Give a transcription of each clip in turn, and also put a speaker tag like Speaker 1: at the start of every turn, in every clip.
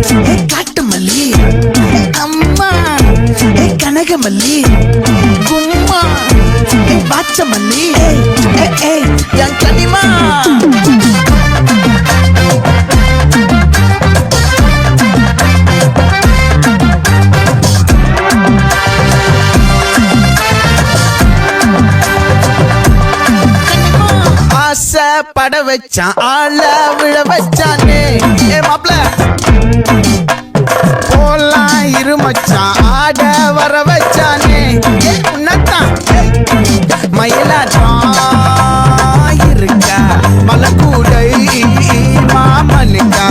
Speaker 1: காட்டு மல்லி அம்மா கனகமல்லி கும்மா பாச்ச மல்லி என் கனிமா பட வச்சான் ஆள விழ வச்சானே மாப்ள போலாம் இருமச்சான் ஆட வர வச்சானே உன்னத்தான் மயிலாட்டம் இருக்கா மலக்கூடை மாமனுக்கா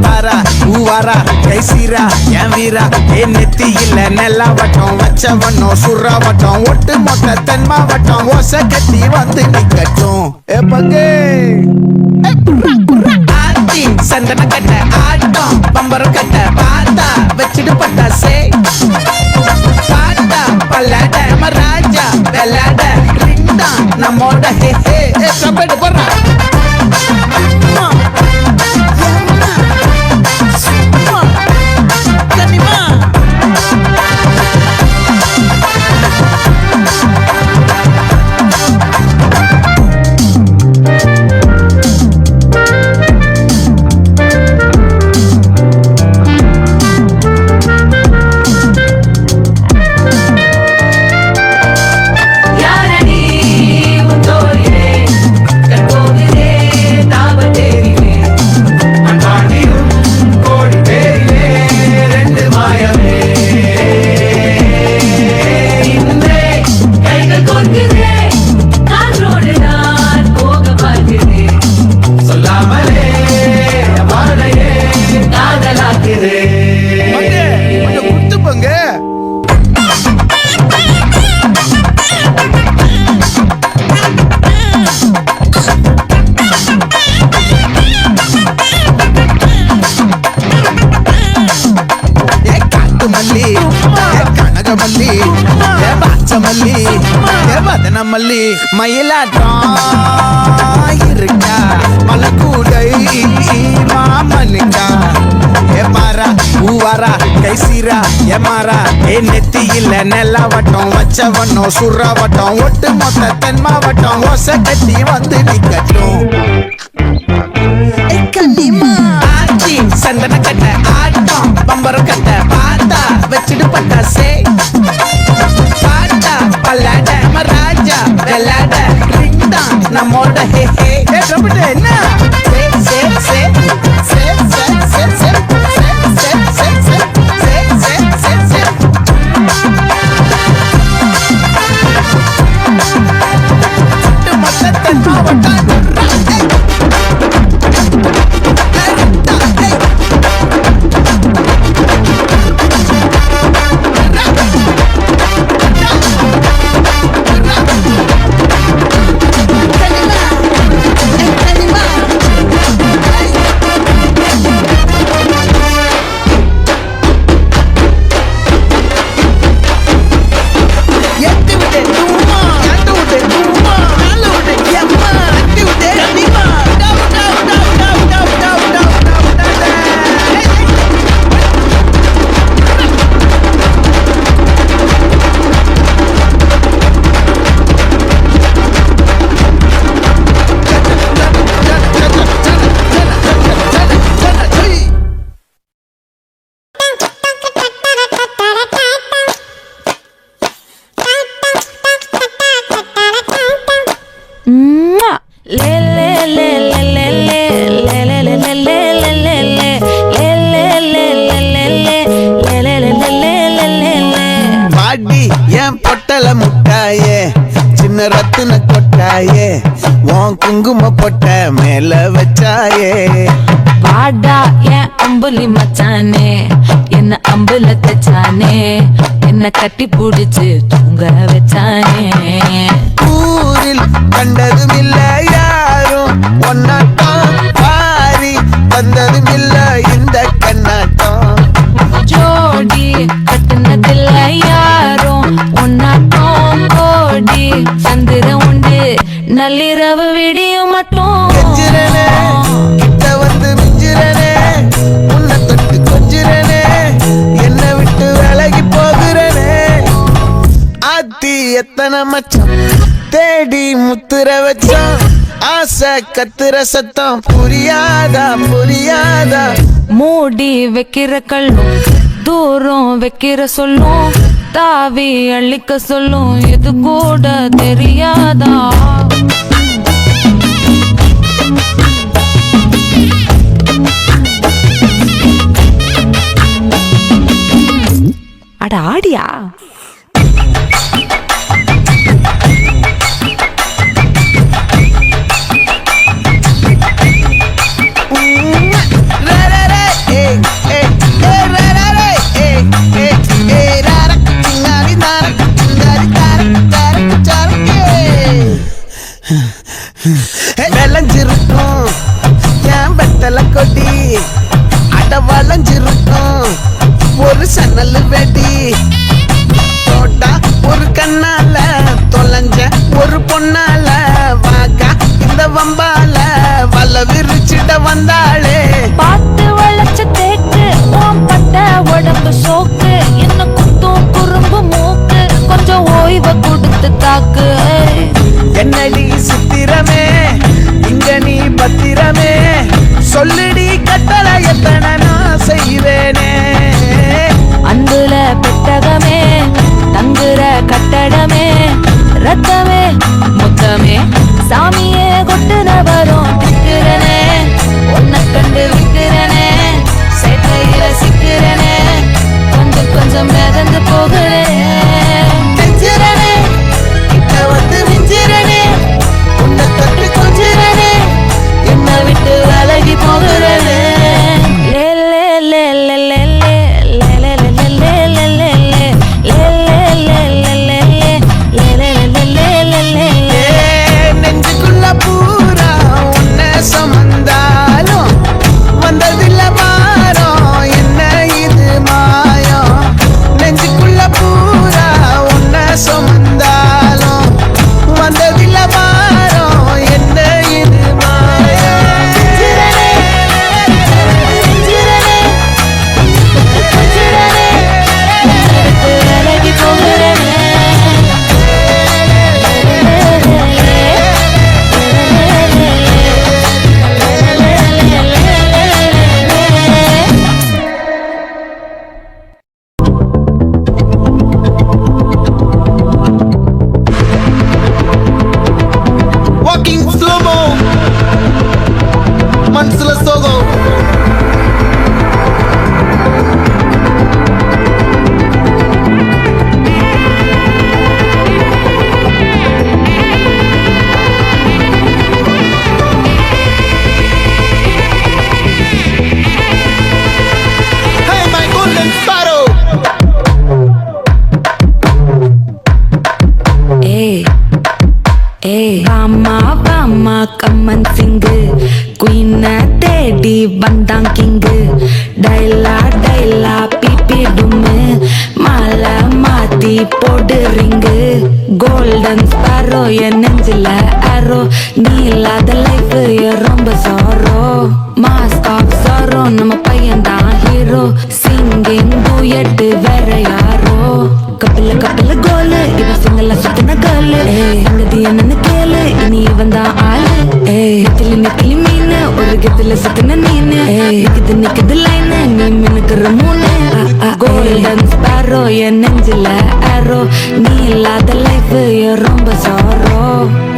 Speaker 1: பாரா ஊவாரா கைசீரா என் வீரா நெத்தி இல்ல நெல்லா வட்டம் வச்சவனும் சுறா வட்டம் ஒட்டு மொத்த தென் மாவட்டம் ஓசை கட்டி வந்து நிக்கட்டும் பங்கே ஆத்தி சந்தன கட்ட ஆட்டம் பம்பரம் கட்ட பாத்தா வச்சிட்டு பட்டாசே பாட்டா பல்லாட ராஜா வெள்ளாட ரிண்டா நம்மோட ஹே ஹே கபடி போடுறா மல்லி மயிலாட்டம் இருக்கா மலக்கூடை மாமனுக்கா பாரா ஊவாரா கைசீரா மாறா நெத்தி இல்ல நெல்லா வட்டம் வச்சவனும் சுறா வட்டம் ஒட்டு மொத்த தென் மாவட்டம் ஓசை கட்டி வந்து நிக்கட்டும் ஆச்சி சந்தன கட்ட ஆட்டம் பம்பரம் கட்ட பாத்தா வச்சிட்டு பட்டாசே பாட்டா பல்லாட ராஜா வெள்ளாட ரிண்டா நம்மோட ஹே ஹே என்ன முட்டாயே சின்ன ரத்தின கொட்டாயே உன் குங்கும பொட்ட மேல வச்சாயே
Speaker 2: வாடா என் அம்புலி மச்சானே என்ன அம்புல தச்சானே என்ன கட்டி புடிச்சு தூங்க வச்சானே
Speaker 1: ஊரில் கண்டதும் இல்ல யாரும் ஒன்னாட்டம் பாரி வந்ததும் இல்ல இந்த கண்ணாட்டம்
Speaker 2: ஜோடி கட்டுனதில்ல யாரும் ஒன்னாட்டம் கோடி சந்திரம் உண்டு நள்ளிரவு விடியும் மட்டும்
Speaker 1: கிட்ட வந்து மிஞ்சிரனே உன்னை தொட்டு எத்தனை மச்சம் தேடி முத்துற வச்சோம் ஆசை கத்துற சத்தம் புரியாதா புரியாதா
Speaker 2: மூடி வைக்கிற கல்லும் தூரம் வைக்கிற சொல்லும் தாவி அள்ளிக்க சொல்லும் இது கூட தெரியாதா அட ஆடியா
Speaker 1: விளைஞ்சிருக்கும் என் வெத்தலை கொடி அட வளைஞ்சிருக்கும் ஒரு சன்னல் வெடி தோட்டா ஒரு கண்ணால தொலைஞ்ச ஒரு பொண்ணால வாக்கா இந்த வம்பால வல விரிச்சிட வந்தாளே
Speaker 2: பார்த்து வளைச்ச தேக்கு ஓம் பட்ட உடம்பு சோக்கு என்ன குத்தும் குறும்பு மூக்கு கொஞ்சம் ஓய்வை கொடுத்து தாக்கு
Speaker 1: என்னடி சித்திரமே இங்க நீ பத்திரமே சொல்லுடி கட்டளை எத்தனை நான் செய்வேனே
Speaker 2: அந்துல பெட்டகமே தங்குற கட்டடமே ரத்தமே முத்தமே சாமியே கொட்டுன வரும் திக்கிறனே உன்னை கண்டு விக்கிறனே சேட்டையில சிக்கிறனே கொஞ்சம் கொஞ்சம் மிதந்து போகிறேன்
Speaker 1: நெஞ்சிரனே கிட்ட வந்து மிஞ்சிரனே உன்னை தொட்டு கொஞ்சிரனே
Speaker 2: என்னை விட்டு விலகி போகிறனே லே லே லே லே லே லே லே லே லே லே லே
Speaker 1: நெஞ்சுக்குள்ள பூரா உன்னை சுமந்தாலும் வந்ததில்ல மாறம் என்ன இது மாயம் நெஞ்சுக்குள்ள பூரா உன்னை சுமந்தாலும் வந்ததில்ல மாறம் என்ன இது மாயம்
Speaker 2: விலகி போகிறனே
Speaker 1: Walking slow-mo மனசுல சோகம் Hey my golden sparrow
Speaker 2: ஏய் ஏய் வாமா வாமா கம்மன் சிங்கு குயின தேடி வந்தான் கிங்கு டைலா டைலா பிபி டும்மு மாலை மாத்தி போடு ரிங்கு கோல்டன் ஸ்பாரோ என் நெஞ்சில அரோ நீ இல்லாத லைஃப் ரொம்ப சாரோ மாஸ்க் ஆஃப் சாரோ நம்ம பையன் தான் ஹீரோ சிங்கிங் டூயட் வேற யாரோ கப்பில கப்பில கோலு இவன் சிங்கல சுத்தின கேளு சங்கதி என்னன்னு கேளு இனி இவன் தான் ஆளு நெத்திலி நெத்திலி மீனு ஒரு கெத்துல சுத்தின நீனு நிக்குது நிக்குது லைனு நீ மினுக்குற மூணு கோல்டன் ஸ்பாரோ என் நெஞ்சில அரோ நீ இல்லாத லைஃப் ரொம்ப சாரோ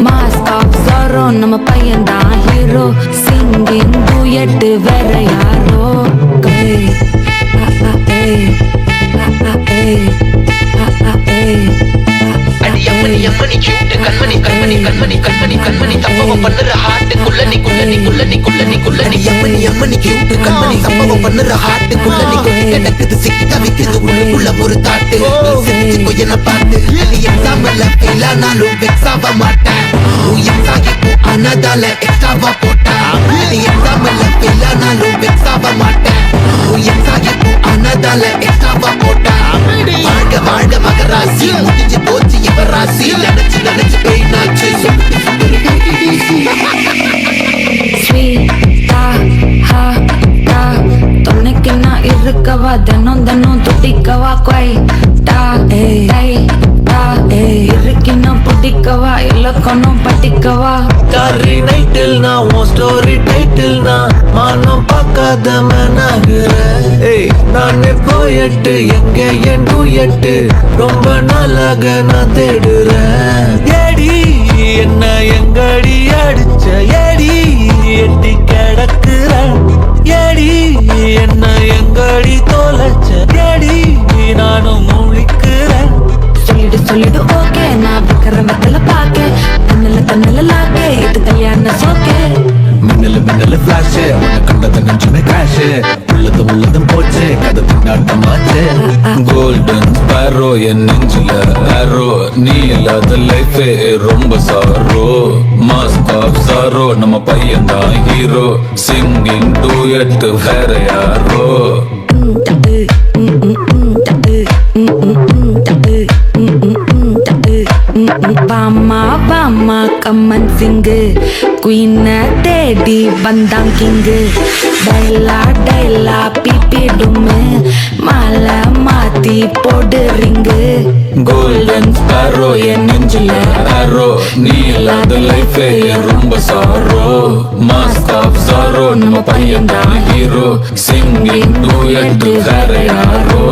Speaker 2: மாஸ்க் ஆஃப் சாரோ நம்ம பையன் தான் ஹீரோ சிங்கிங் டூயட் வேற யாரோ
Speaker 3: அடி அம்மனி கியூட் கண்மணி கண்மணி கண்மணி கண்மணி கண்மணி சம்பவம் பண்ணுற ஹார்ட்டுக்குள்ள நீ அம்மனி கியூட் கண்மணி சம்பவம் பண்ணுற ஹார்ட்டுக்குள்ள நீ கிடக்குது சிக்கி தவிக்குது உள்ளுக்குள்ள ஒரு தாட்டு செஞ்சுக்கோ என்ன பார்த்து நீ எக்ஸாம்ல ஃபெயில் ஆனாலும் வெக்ஸ் ஆக மாட்டேன் எக்ஸாகி போ ஆனதால எக்ஸ்ட்ராவா போட்டா நீ எக்ஸாம்ல ஃபெயில் ஆனாலும் வெக்ஸ் ஆக மாட்டேன் எக்ஸாகி போ ஆனதால எக்ஸ்ட்ராவா போட்டா வாழ்க வாழ்க மகராசி முடிஞ்சு போச்சு இவ ராசி நினைச்சு நினைச்சு பெயினாச்சு
Speaker 2: ஸ்வீட்டா ஹா டா துணைக்கு நான் இருக்கு தொட்டுக்கவா தினம் தினம் துட்டிக்கவா கொய் டா டை டா இருக்கின புட்டிக்கவா இலக்கணம் பட்டிக்கவா
Speaker 4: காரி நைட்டில் நான் உன் ஸ்டோரி டைட்டில் நான் மானம் பார்க்காத மனாகிறேன் நானே போயட்டு எங்க என் டூயட்டு ரொம்ப நாளாக நான் தேடுறேன் ஏடி என்ன எங்கடி அடிச்ச ஏடி எட்டி கிடக்குறேன் ஏடி என்ன எங்கடி தொலைச்ச ஏடி நானும் முழிக்கிறேன்
Speaker 2: சொல்லிடு ஓகே நான் வைக்கிற வெத்தல பாக்க தன்னல லாக்கே இது கல்யாண சோக்கே
Speaker 1: மின்னலு ஃபிளாஷ் உன்னை கண்டத நெஞ்சுமே கிராஷ் உள்ளதும் போச்சு கதை பின்னாட்டமாச்சு
Speaker 5: கோல்டன் ஸ்பேரோ என் நெஞ்சில ஆரோ நீ இல்லாத லைஃபே ரொம்ப சாரோ மாஸ்க் ஆஃப் சாரோ நம்ம பையன் தான் ஹீரோ சிங்கிங் டூயட் வேற யாரோ
Speaker 2: பாமா பாமா கம்மன் சிங்கு குயின தேடி வந்தான் கிங்கு டைலா டைலா பிபிடுமே மாலை மாத்தி போடு ரிங்கு
Speaker 5: கோல்டன் ஸ்பேரோ என் நெஞ்சில ஆரோ நீ இல்லாத லைஃபே ரொம்ப சாரோ மாஸ்க் ஆஃப் சாரோ நம்ம பையன் தான் ஹீரோ சிங்கிங் டூயட் வேற யாரோ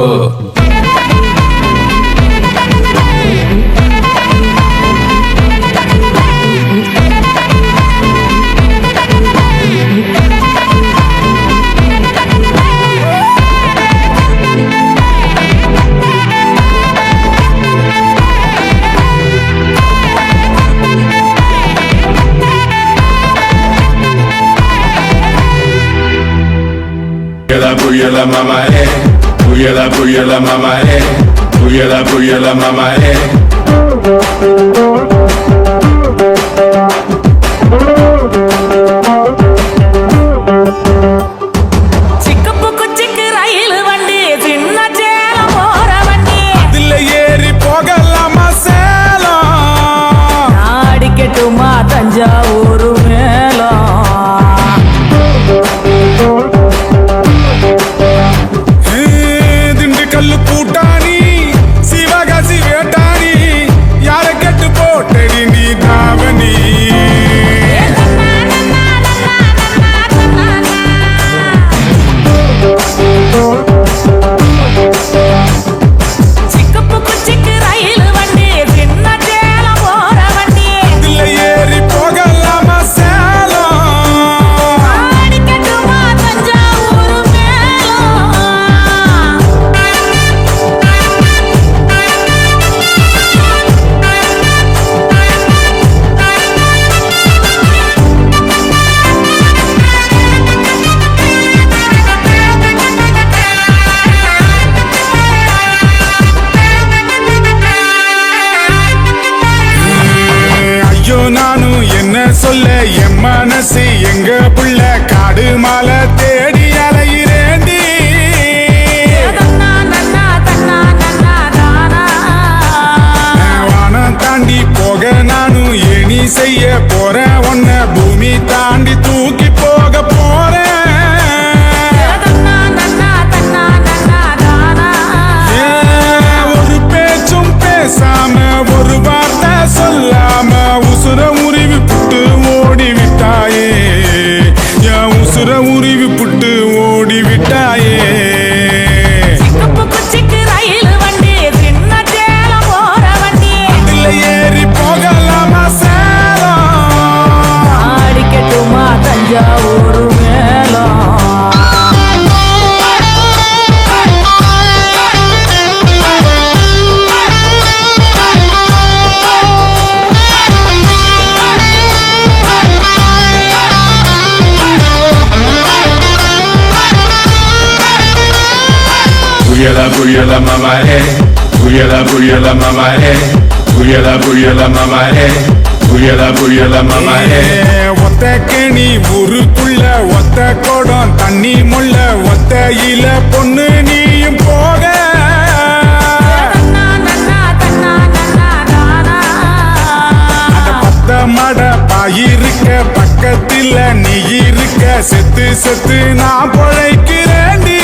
Speaker 6: Puyala mama puyala mama puyala mama
Speaker 4: Thanjavur
Speaker 6: Dindigul கூட்டாணி Sivakasi வேட்டாணி யார கெட்டு போட்டடி நீ தாவணி நானும் என்ன சொல்ல என் மனசு எங்க புள்ள காடு மாலை தேடி அலையிறேண்டி வானம் தாண்டி போக நானும் ஏணி செய்ய போறேன் உன்னை பூமி தாண்டி தூக்கி போக போறேன் ஒரு பேச்சும் பேசாம ஒரு வார்த்தை சொல்லாம உசுர உருவி புட்டு ஓடி விட்டாயே என் உசுர உருவி புட்டு ஓடி விட்டாயே அதுல ஏறி போகலாமா சேலம்
Speaker 4: அடிக்கட்டுமா தஞ்சாவூர் மேலம்
Speaker 6: Puyala mama puyala mama puyala mama puyala mama ஒத்த கேணி ஊருக்குள்ள ஒத்த கோடம் தண்ணி முள்ள ஒத்தையில பொண்ணு நீயும் போக பத்த மட பாயிருக்க பக்கத்துல நீ இருக்க செத்து செத்து நான் பொழைக்கிறேன்டி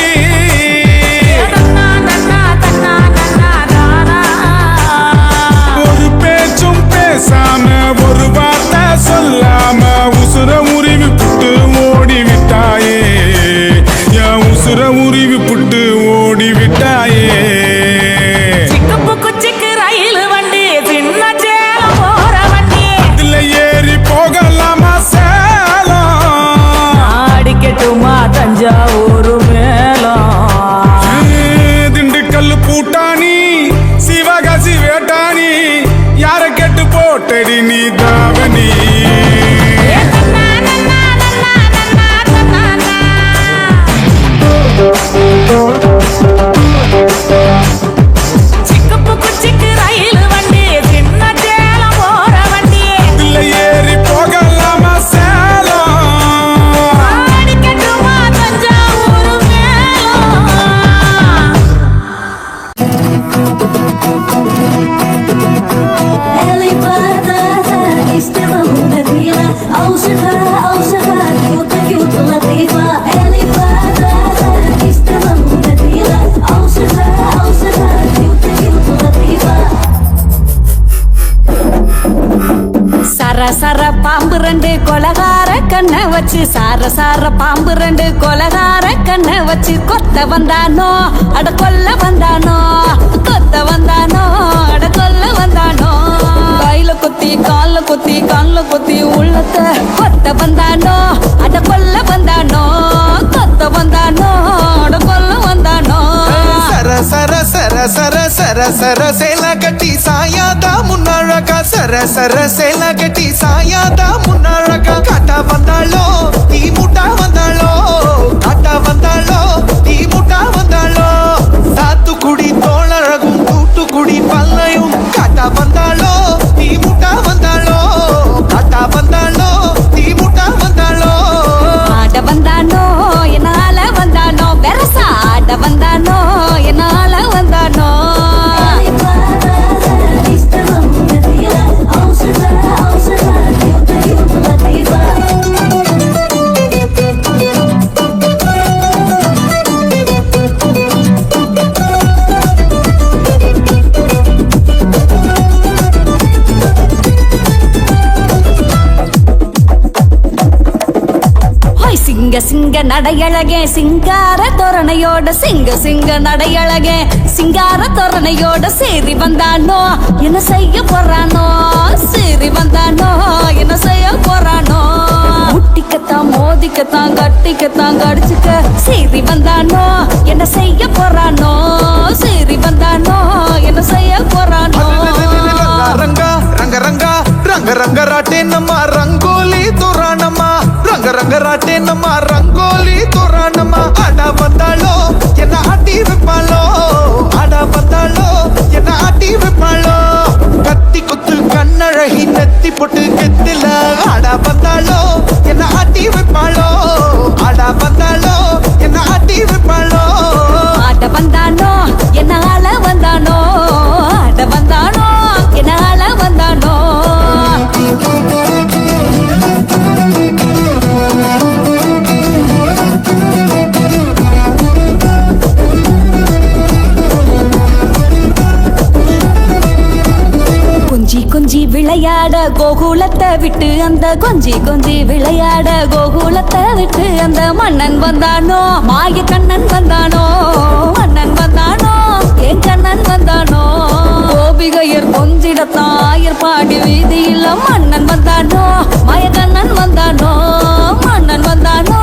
Speaker 6: உசுர உருவி புட்டு ஓடி விட்டாயே
Speaker 4: சிக்கு குச்சிக்கு ரயில் வண்டி சின்ன சேலம் போற வண்டி
Speaker 6: இதுல ஏறி போகலாமா சேலம்
Speaker 4: அடிக்கட்டுமா தஞ்சாவூர் மேலம்
Speaker 6: திண்டுக்கல் பூட்டானி சிவகாசி வேட்டானி யார கெட்டு போட்டடி நீ தாவணி
Speaker 4: சிக்கு குச்சிக்கு ரயில் வண்டி சின்ன சேலம் போற வண்டி
Speaker 6: இதுல ஏறி போகலாமா சேலம்
Speaker 4: அடிக்கட்டுமா தஞ்சாவூர் மேலம்
Speaker 7: Eli patata, istema hundatila, ausha cute cute latifa. Eli patata, istema hundatila, ausha cute cute latifa.
Speaker 2: சர சர பாம்பு ரெண்டு கொலகார கண்ணை வச்சு சார பாம்பு ரெண்டு கொலகார கண்ணை வச்சு கொத்த வந்தானோ அட கொல்ல வந்தானோ கொத்த வந்தானோ அட கொல்ல வந்தானோ கையில குத்தி கால்ல குத்தி கண்ல குத்தி உள்ளத்த கொத்த வந்தானோ அட கொல்ல வந்தானோ கொத்த வந்தானோ அட கொல்ல வந்தானோ
Speaker 3: சர சர சர சர சர சர சேல கட்டி சாயாதா முன்னாழகா சர சர சேல கட்டி சாயாதா முன்னாழகா காட்டா வந்தாளோ நீ முட்டா வந்தாளோ காட்டா வந்தாளோ நீ முட்டா வந்தாளோ சாத்துக்குடி தோழழகும் தூத்துக்குடி பல்லையும் காட்டா வந்தாளோ நீ முட்டா வந்தாளோ காட்டா வந்தாளோ நீ முட்டா வந்தாளோ
Speaker 2: ஆட வந்தானோ என்னால வந்தானோ வெரசா ஆட வந்தானோ என்னால வந்தானோ
Speaker 7: Eli patata, istema hundatila, ausha cute cute latifa.
Speaker 2: ஹோய் சிங்க சிங்க நடையழகே சிங்கார தோரணையோட சிங்க நடையழகே சிங்கார தோரணையோட சேரி வந்தானோ என்ன செய்ய போறானோ சேரி வந்தானோ என்ன செய்ய போறானோ முட்டிக்கத்தான் மோதிக்கத்தான் கட்டிக்கத்தான் கடிச்சுக்க சேரி வந்தானோ என்ன செய்ய போறானோ சேரி வந்தானோ என்ன செய்ய போறானோ
Speaker 3: ರಂಗ ರಂಗ ರಂಗ ರಂಗ ರಂಗ ರಾಟೆ ನಮ್ಮ ರಂಗೋಲಿ ತೋರಣಮ್ಮ ರಂಗ ರಂಗ ರಾಟೆ ನಮ್ಮ ರಂಗೋಲಿ ತೋರಣಮ್ಮ ಆಡ ಬಂದಾಳೋ ಎನ್ನ ಆಟಿ ವಿಪ್ಪಾಳೋ ಆಡ ಬಂದಾಳೋ ಎನ್ನ ಆಟಿ ವಿಪ್ಪಾಳೋ ಕತ್ತಿ ಕುತ್ತು ಕಣ್ಣழகி ನೆತ್ತಿ பொட்டு கெத்தில ஆட ಬಂದಾಳೋ ಎನ್ನ ಆಟಿ ವಿಪ್ಪಾಳೋ ಆಡ ಬಂದಾಳೋ ಎನ್ನ ಆಟಿ ವಿಪ್ಪಾಳೋ
Speaker 2: ஆட வந்தானோ என்னால வந்தானோ ஆட வந்தானோ என்னால வந்தானோ கொஞ்சி கொஞ்சி விளையாட கோகுலத்தை விட்டு அந்த கொஞ்சி விளையாட கோகுலத்தை விட்டு அந்த மன்னன் வந்தானோ மாய கண்ணன் வந்தானோ மன்னன் வந்தானோ என் கண்ணன் வந்தானோ கோபிகையர் கொஞ்சிடத்தான் ஆயர் பாடி வீதியில மன்னன் வந்தானோ மாய கண்ணன் வந்தானோ மன்னன் வந்தானோ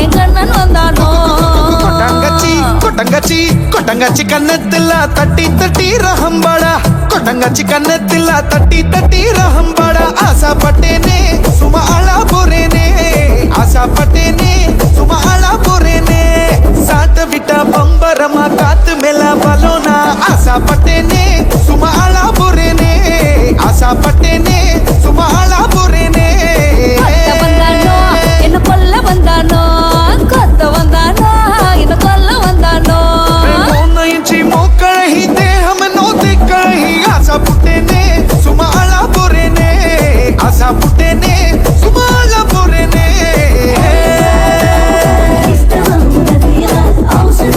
Speaker 2: என் கண்ணன் வந்தானோ
Speaker 3: கொட்டங்கச்சி கொட்டங்கச்சி கொட்டங்கச்சி கண்ணத்துல தட்டி தட்டி ரஹம்பாடா கொட்டங்கச்சி கண்ணத்துல தட்டி தட்டி ரஹம்பாடா ஆசைப்பட்டேனே சும்மா அழா போறேனே ஆசைப்பட்டேனே சும்மா அழா போறேனே சாட்ட விட்ட பம்பரமா காத்து மேல பலோனா ஆசைப்பட்டேனே சும்மா அழா போறேனே ஆசைப்பட்டேனே சும்மா அழா போறேனே
Speaker 2: கொத்த வந்தானோ என்ன கொல்ல வந்தானோ கொத்த வந்தானோ என்ன கொல்ல வந்தானோ
Speaker 3: ಇಂಚಿ ಮೋಕಳಹಿ ದೇಹಮ ನೋತಿ ಕಳಹಿ Asa ಪುಟ್ಟೇನೆ ಸುಮಾಳ ಪುರೇನೆ Asa ಪುಟ್ಟೇನೆ ಸುಮಾಳ ಪುರೇನೆ
Speaker 7: Istema hundatila, ausha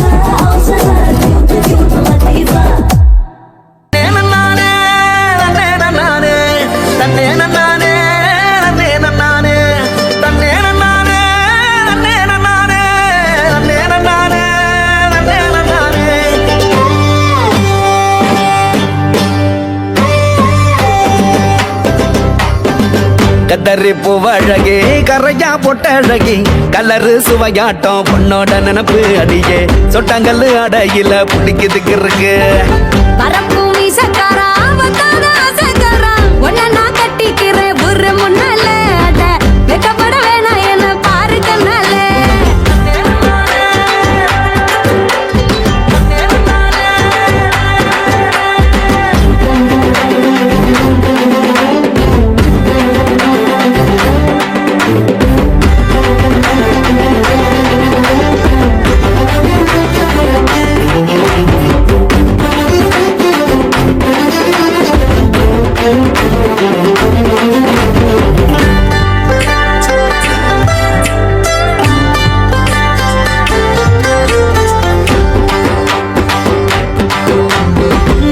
Speaker 7: cute cute latifa.
Speaker 8: கத்தரி பூவழகி கரையா பொட்டழகி கலரு சுவையாட்டம் பொண்ணோட நினப்பு அடியே சொட்டாங்கல்லு அடையில பிடிக்குதுக்கு இருக்கு
Speaker 2: பரப்பு மீசக்காரா வந்தாத ஆசைக்காரா உன்னை நான் கட்டிக்கிறேன் ஒரு முன்னால அட வெக்கப்பட வேணாம் என்ன பாரு கண்ணால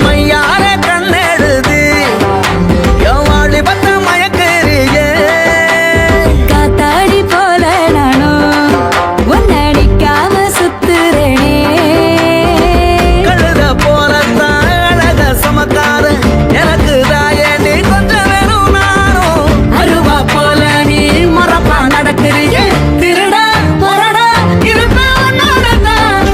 Speaker 8: மையார கண்ணெழுது எவாழி பத்த மயக்கறியே
Speaker 2: காத்தாடி போல நானும் உன்னடிக்காம சுத்துறேனே
Speaker 8: கழுத போலத்தான் அழக சமக்கார எனக்கு தாயே நீ கொஞ்சம் வேணும் நானும் அருவா போல நீ மரப்பா நடக்கிறீங்க திருடா போறடா இருப்ப உன்னோடதான்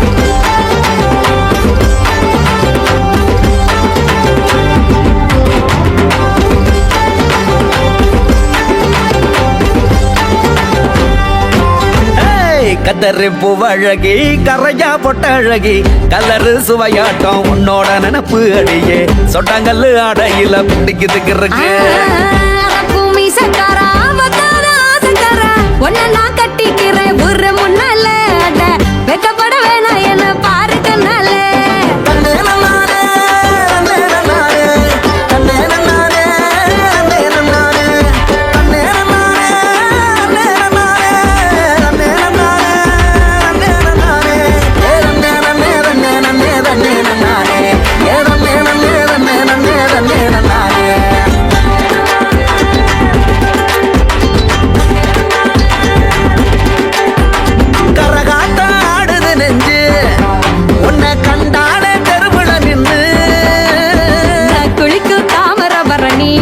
Speaker 8: கதறி பூவழகி கரையா பொட்டழகி கலரு சுவையாட்டம் உன்னோட நினப்பு அடியே சொட்டாங்கல்லு அடையில பிடிக்குதுக்கு இருக்கு
Speaker 2: பரப்பு மீசக்காரா வந்தாத ஆசைக்காரா உன்னை நான் கட்டிக்கிறேன் ஒரு முன்னால அட வெக்கப்பட வேணாம் என்ன பாரு கண்ணால
Speaker 8: கரகாட்டம் ஆடுது நெஞ்சு உன்னை கண்டானே தெருவுல நின்று
Speaker 2: நான் குளிக்கும் தாமர பரணி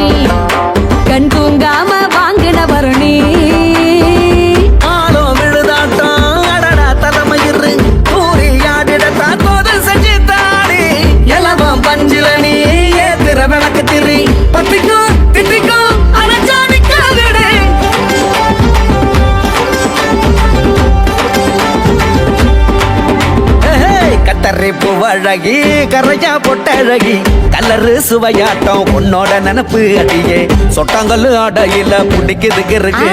Speaker 2: கண் தூங்காம வாங்கின பரணி
Speaker 8: ஆளோ விழுதாட்டம் அடடா தலைமயிறு கூறி ஆடிடத்தான் கோதல் செஞ்சு தாடி எலவம் பஞ்சில நீ ஏத்திர விளக்கு திரி பத்திக்கும் திட்டிக்கும் அணைச்சா நிக்காதடே கத்தரி பூவழகி கரையா பொட்டழகி கலரு சுவையாட்டம் உன்னோட நினப்பு அடியே சொட்டாங்கல்லு அடையில பிடிக்குதுக்கு இருக்கு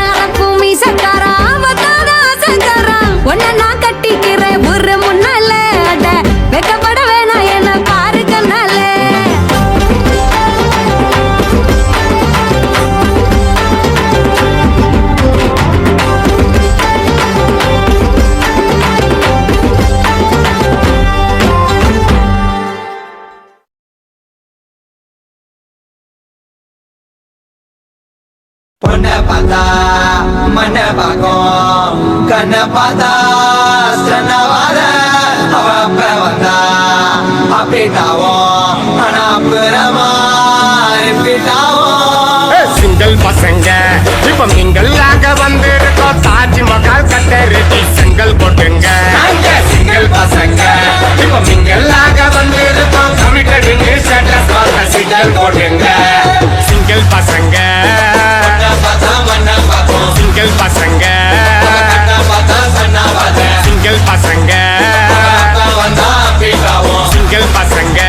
Speaker 2: பரப்பு மீசக்காரா வந்தாத ஆசைக்காரா உன்னை நான் கட்டிக்கிறேன் ஒரு முன்னால அட வெக்கப்பட வேணாம் என்ன பாரு கண்ணால
Speaker 3: பொண்ண பார்த்தா மண்ண பார்க்கும் கண்ண பார்த்தா சன்னவாத அவ அப்ப வந்தா அப்படிட்டாவும் ஆனா அப்புறமா ரிப்பீட்டாவும்
Speaker 6: சிங்கிள் பசங்க இப்ப மிங்கல்லாக வந்திருக்கோம் தாஜ்மஹால் கட்டருட்டி செங்கல் போட்டுங்க சிங்கிள் பசங்க இப்ப மிங்கல்லாக வந்திருக்கோம் கமிட்டட் ஸ்டேட்டஸ் பார்த்த சிங்கிள் போட்டுங்க சிங்கிள் பசங்க சிங்கிள் பசங்க சிங்கிள் பசங்க சிங்கிள் பசங்க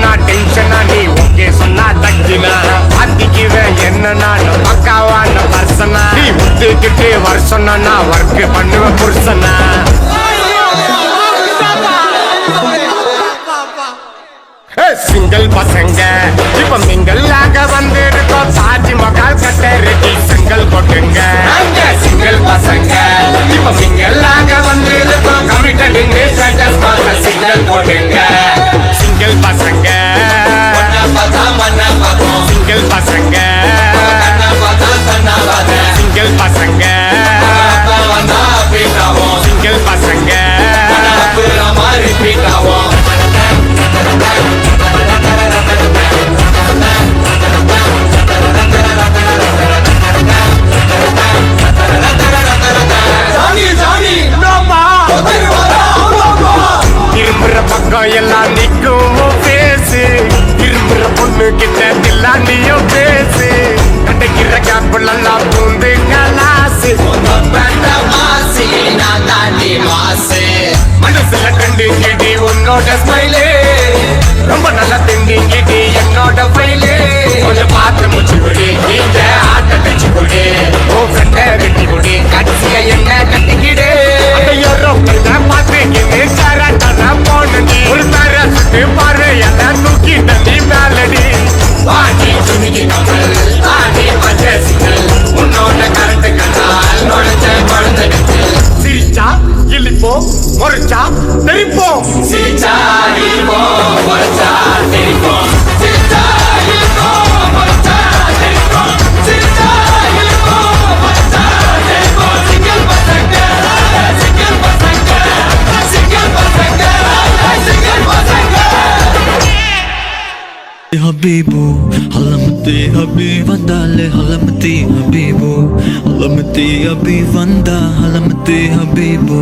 Speaker 9: சொன்னா டென்ஷனா நீ ஓகே சொன்னா தக்கினா மாத்திக்குவேன் என்ன நான் பக்காவான பர்சனா நீ முத்துக்கிட்டு வருஷம்னா நான் ஒர்க் பண்ணுவேன் புருஷனா சிங்கிள் பசங்க இப்ப மிங்கல்லாக வந்து இருக்கோம் தாஜ்மஹால் கட்டறதுக்கு சிங்கிள் கொட்டுங்க சிங்கிள் பசங்க இப்ப மிங்கல்லாக வந்து இருக்கோம் கமிட்டட் ஸ்டேட்டஸ் பார்க்க சிங்கிள் போடுங்க சிங்கிள் பசங்க சிங்கிள் பசங்க சிங்கிள் பசங்க சிங்கிள் பசங்க ரிப்பீட் ஆகும் இரும்புற பக்கம் எல்லாம் நிக்கும் பேசு இரும்புற பொண்ணு கிட்ட எல்லாம் நீயும் பேசு கிடைக்கிற கேப்பிள் எல்லாம் பூந்து கலாசு மனசுல கண்டு கிட்டி உன்னோட ஸ்மைலே ரொம்ப நல்லா திண்டி கிட்டி என்னோட ஃபைலே கொஞ்சம் பார்த்து முச்சு குடி நீங்க ஆட்ட தச்சு குடி ஓ கண்ட வெட்டி குடி கட்சிய என்ன கட்டிக்கிடு பார்த்துக்கிட்டு கராட்டான போனடி ஒரு தர சுட்டு பாரு எல்லாம் தூக்கி தண்ணி மேலடி வாடி துணிக்கு கமல் ஆடி பஞ்ச சிங்கல் உன்னோட கரண்ட் கண்டால் நுழைச்ச குழந்தைக்கு சிரிச்சா இழிப்போம் முறைச்சா தெரிப்போம் சிரிச்சா இழிப்போம் முறைச்சா தெரிப்போம் சிரிச்சா இழிப்போம் முறைச்சா தெரிப்போம் சிரிச்சா இழிப்போம் முறைச்சா தெரிப்போம் சிங்கல் பசங்க சிங்கல் பசங்க சிங்கல் பசங்க சிங்கல் பசங்க
Speaker 10: Habibu, halamati habi vandale, halamati habibu, halamati habi vanda, halamati habibu,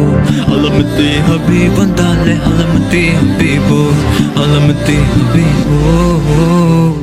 Speaker 10: halamati habi vandale, halamati habibu, halamati habibu.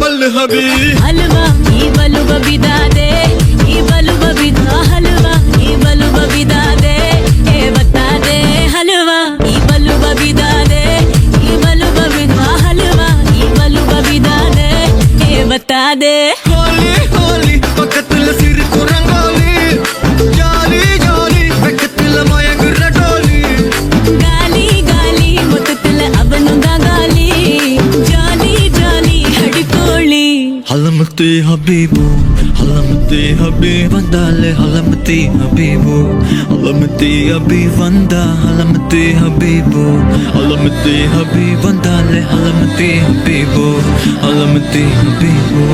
Speaker 7: हलवा ई बलुब बिदा दे ई बलुब बिदा हलवा ई बलुब बिदा दे ए बता दे हलवा ई बलुब बिदा दे ई बलुब बिदा हलवा ई बलुब बिदा दे ए बता दे
Speaker 10: होली होली பக்கத்துல சிறு குரங்கோலி ஜாலி ஜாலி பக்கத்துல மயங்குற டோலி
Speaker 7: गाली गाली मुततल अब नुंदा गाली जाली जाली हड़ी Koli
Speaker 10: Halam halamati habibu halamati habib vandale halamati habibu halamati habib vanda halamati habibu halamati habib vandale halamati habibu halamati habibu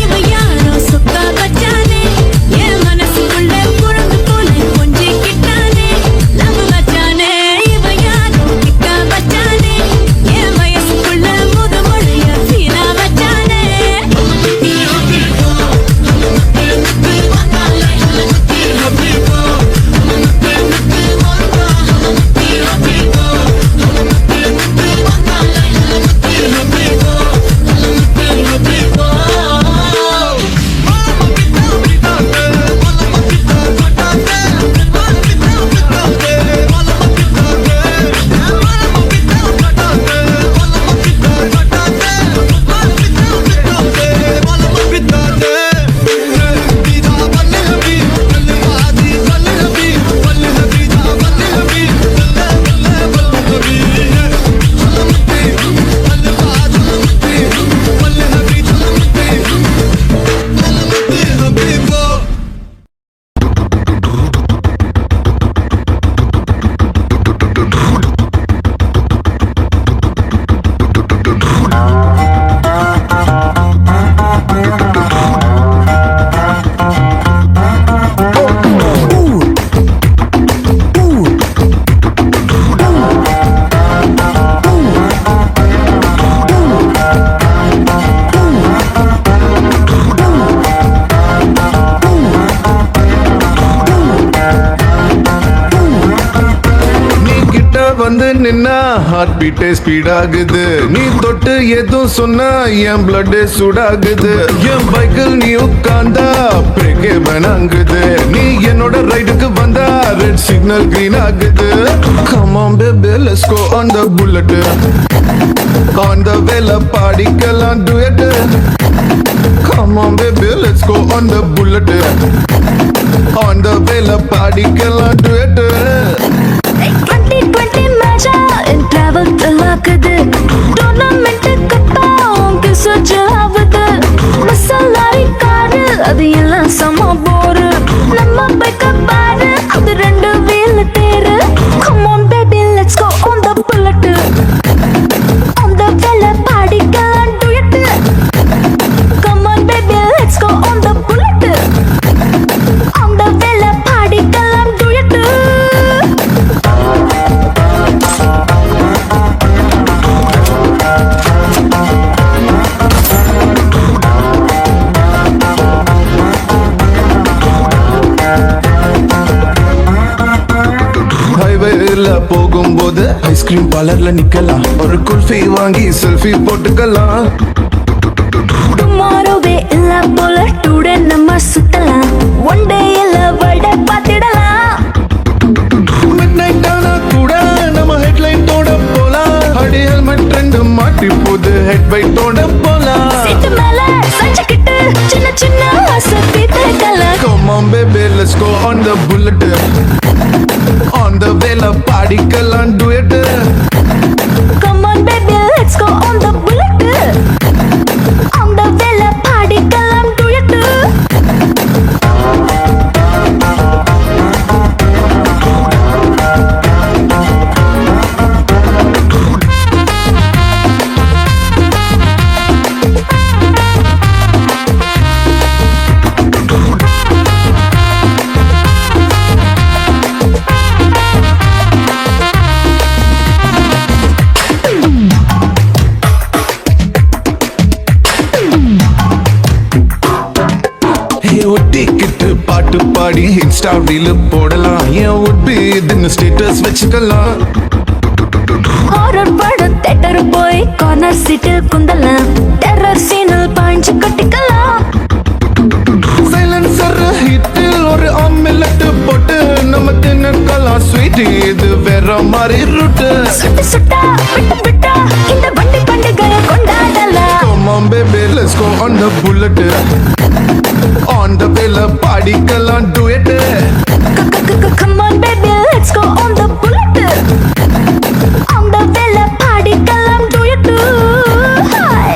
Speaker 7: இவ யாரோ சொக்கா வச்சானே என் மனசுக்குள்ள குரங்கு போல கொஞ்சிக்கிட்டானே லவ் வச்சானே இவ யாரோ கிக்கா வச்சானே என் வயசுக்குள்ள முதுமொழிய சீனா வச்சானே
Speaker 11: வந்து நின்னா ஹார்ட் பீட்டே ஸ்பீட் ஆகுது நீ தொட்டு எதுவும் சொன்னா என் பிளட் சூடாகுது என் பைக்கில் நீ உட்கார்ந்தா பிரேக்கே வேணாங்குது நீ என்னோட ரைடுக்கு வந்தா ரெட் சிக்னல் கிரீன் ஆகுது come on baby let's go on the bullet on the vela பாடிக்கலாம் duet come on baby let's go on the bullet on the vela பாடிக்கலாம் duet
Speaker 2: 2020 மேஜா என் டிராவல் தலாக்குது டோர்னமெண்ட்டுக்கு பாங்க சுஜாவுது மசாலாரி காரு அது எல்லாம் சம போரு நம்ம பைக்க பாரு அது ரெண்டு வீல் தேரு come on baby let's go on the bullet on the vela பாடிக்கலாம் duet come on baby let's go on the bullet on the vela பாடிக்கலாம் duet
Speaker 11: ஹைவேல போகும்போது ஐஸ்கிரீம் பார்லர்ல நிக்கலாம் ஒரு குல்ஃபி வாங்கி செல்ஃபி போட்டுக்கலாம்
Speaker 2: டுமாரோவே இல்ல போல டுடே நம்ம சுத்தலாம் ஒன் டே இல்ல வேர்ல்ட பாத்திடலாம்
Speaker 11: மிட்நைட் ஆனா கூட நம்ம ஹெட்லைட்டோட போலாம் அடி ஹெல்மெட் ரெண்டு மாட்டி போது ஹெட் பைட்டோட போலாம்
Speaker 2: சீட்டு மேல சஞ்சிக்கிட்டு சின்ன சின்ன ஆசை தேக்கலாம்
Speaker 11: come on baby let's go on the bullet on the vela பாடிக்கலாம் duet
Speaker 2: come on baby let's go on the bullet on the vela பாடிக்கலாம் duet
Speaker 11: ஒட்டிக்கிட்டு பாட்டு பாடி இன்ஸ்டா ரீல் போடலாம் ஏன் உட்பி இதுன்னு ஸ்டேட்டஸ் வச்சுக்கலாம்
Speaker 2: ஹாரர் படம் தியேட்டர் போய் கார்னர் சீட்டில் குந்தலாம் டெரர் சீனில் பாஞ்சு கட்டிக்கலாம்
Speaker 11: சைலன்சர் ஹிட்டில் ஒரு ஆம்லெட் போட்டு நம்ம தின்ன மாதிரி ரூட்டு
Speaker 7: சுட்டு சுட்டா விட்டு விட்டா இந்த வண்டி பண்டிகையை கொண்டாடலாம்.
Speaker 11: Come on baby let's go on the bullet on the way பாடிக்கலாம் duet
Speaker 7: Come on baby let's go on the bullet. On the way பாடிக்கலாம் duet. Hi.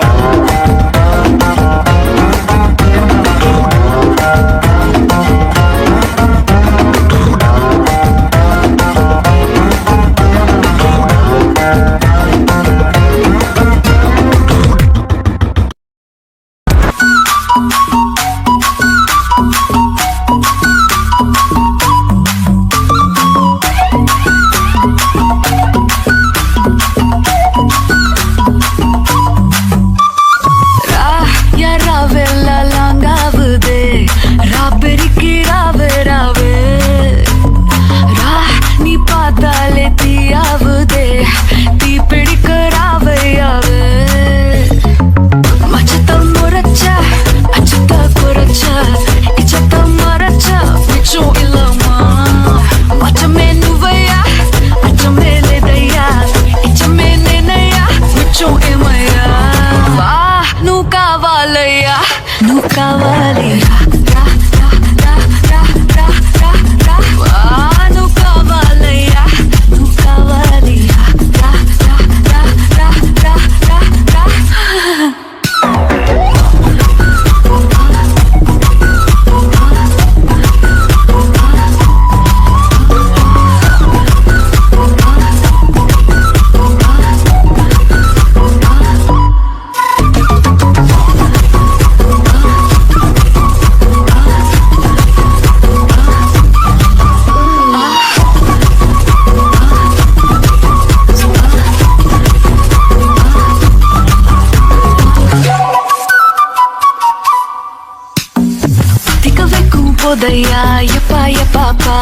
Speaker 7: போதையா எப்பா எப்பாப்பா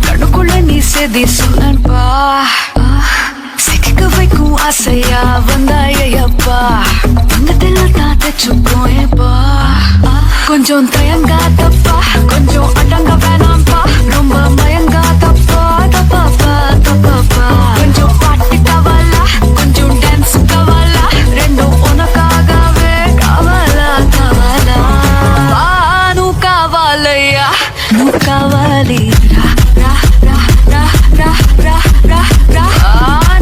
Speaker 7: கண்ணுக்குள்ள நீ செதி சொல்லன்பா சிக்க வைக்கும் ஆசையா வந்தாயப்பா தங்கத்தில் தான் தச்சுக்கோம் ஏப்பா கொஞ்சம் தயங்காதப்பா கொஞ்சம் அடங்க வேணாம்பா ரொம்ப மயங்காதப்பா தப்பாப்பா தப்பாப்பா கொஞ்சம் பாட்டு கவலா கொஞ்சம் டான்ஸ் கவலா ரெண்டும் உனக்காகவே கவலா கவலா நூ காவாலையா நூ காவாலி ரா ரா ரா ரா ரா ரா ரா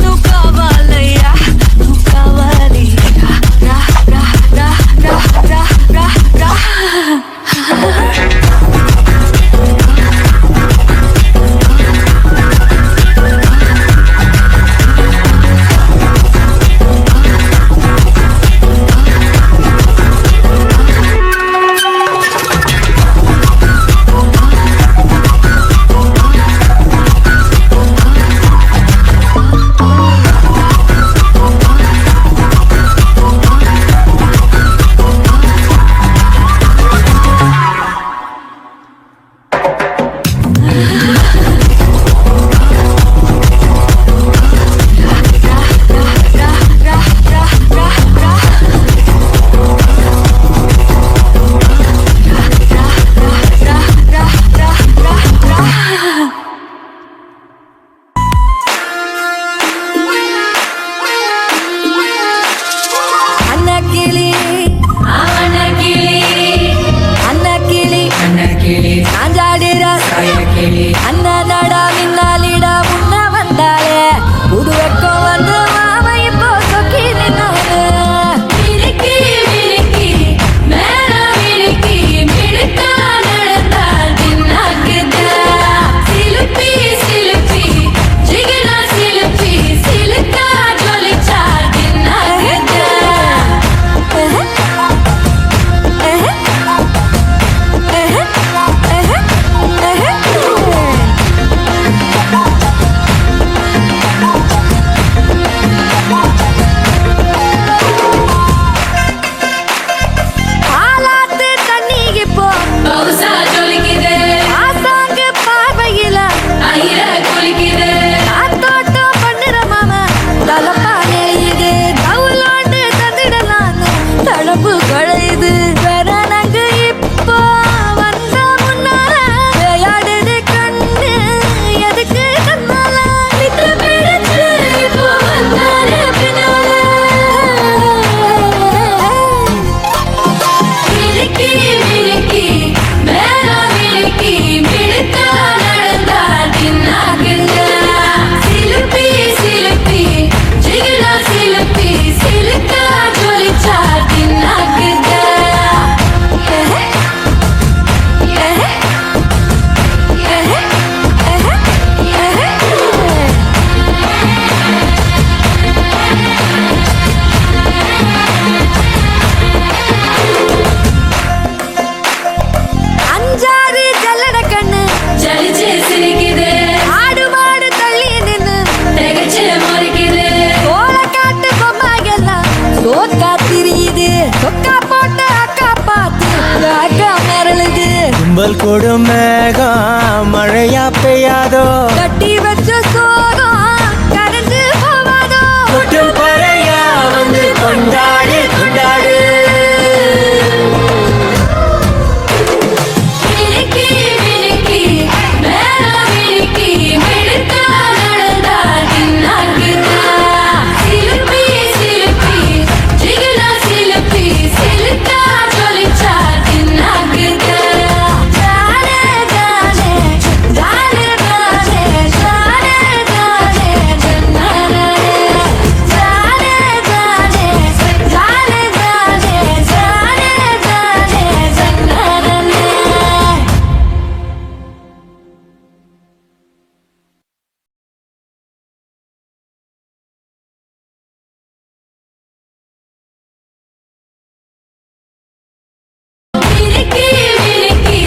Speaker 7: நூ காவாலையா நூ காவாலி ரா ரா ரா ரா ரா ரா ரா
Speaker 8: காவல் கொடும் மேகம் மழையா பெய்யாதோ
Speaker 2: கட்டி வச்ச சோகம் கரைஞ்சு போவாதோ
Speaker 8: கொட்டும் பறையா வந்து கொண்டாடு கொண்டாடு
Speaker 7: மினுக்கி மினுக்கி மேல மினுக்கி மினுக்கா நடந்தா தின்னாக்குதா சிலுப்பி சிலுப்பி ஜிகினா சிலுப்பி சிலுக்கா ஜொலிச்சா தின்னாக்குதா ஜானே ஜானே ஜானே ஜானே ஜானே ஜானே ஜன்னரே ஜானே ஜானே ஜானே ஜானே ஜானே ஜானே ஜன்னரே மினுக்கி மினுக்கி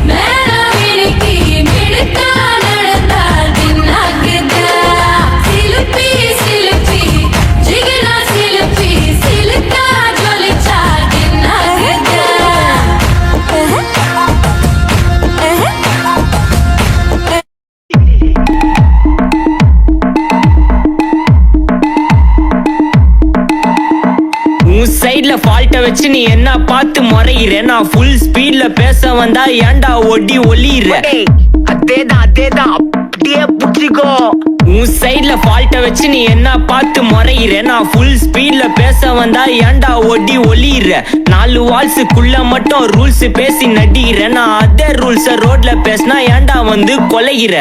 Speaker 7: மேல மினுக்கி மினுக்கா நடந்தா தின்னாக்குதா சிலுப்பி சிலுப்பி ஜிகினா சிலுப்பி சிலுக்கா ஜொலிச்சா தின்னாக்குதா
Speaker 12: உன் சைடுல ஃபால்ட்ட வச்சு நீ என்ன பார்த்து முறையிற நான் ஃபுல் ஸ்பீட்ல பேச வந்தா ஏன்டா ஒடி ஒளியிற அதேதான் அதேதான் அப்படியே புடிச்சிக்கோ உன் சைடுல ஃபால்ட்ட வச்சு நீ என்ன பார்த்து முறையிற நான் ஃபுல் ஸ்பீட்ல பேச வந்தா ஏன்டா ஒடி ஒளியிற 4 வால்ஸுக்குள்ள மட்டும் ரூல்ஸ் பேசி நடிகிற நான் அதே ரூல்ஸ ரோட்ல பேசினா ஏன்டா வந்து கொலையிற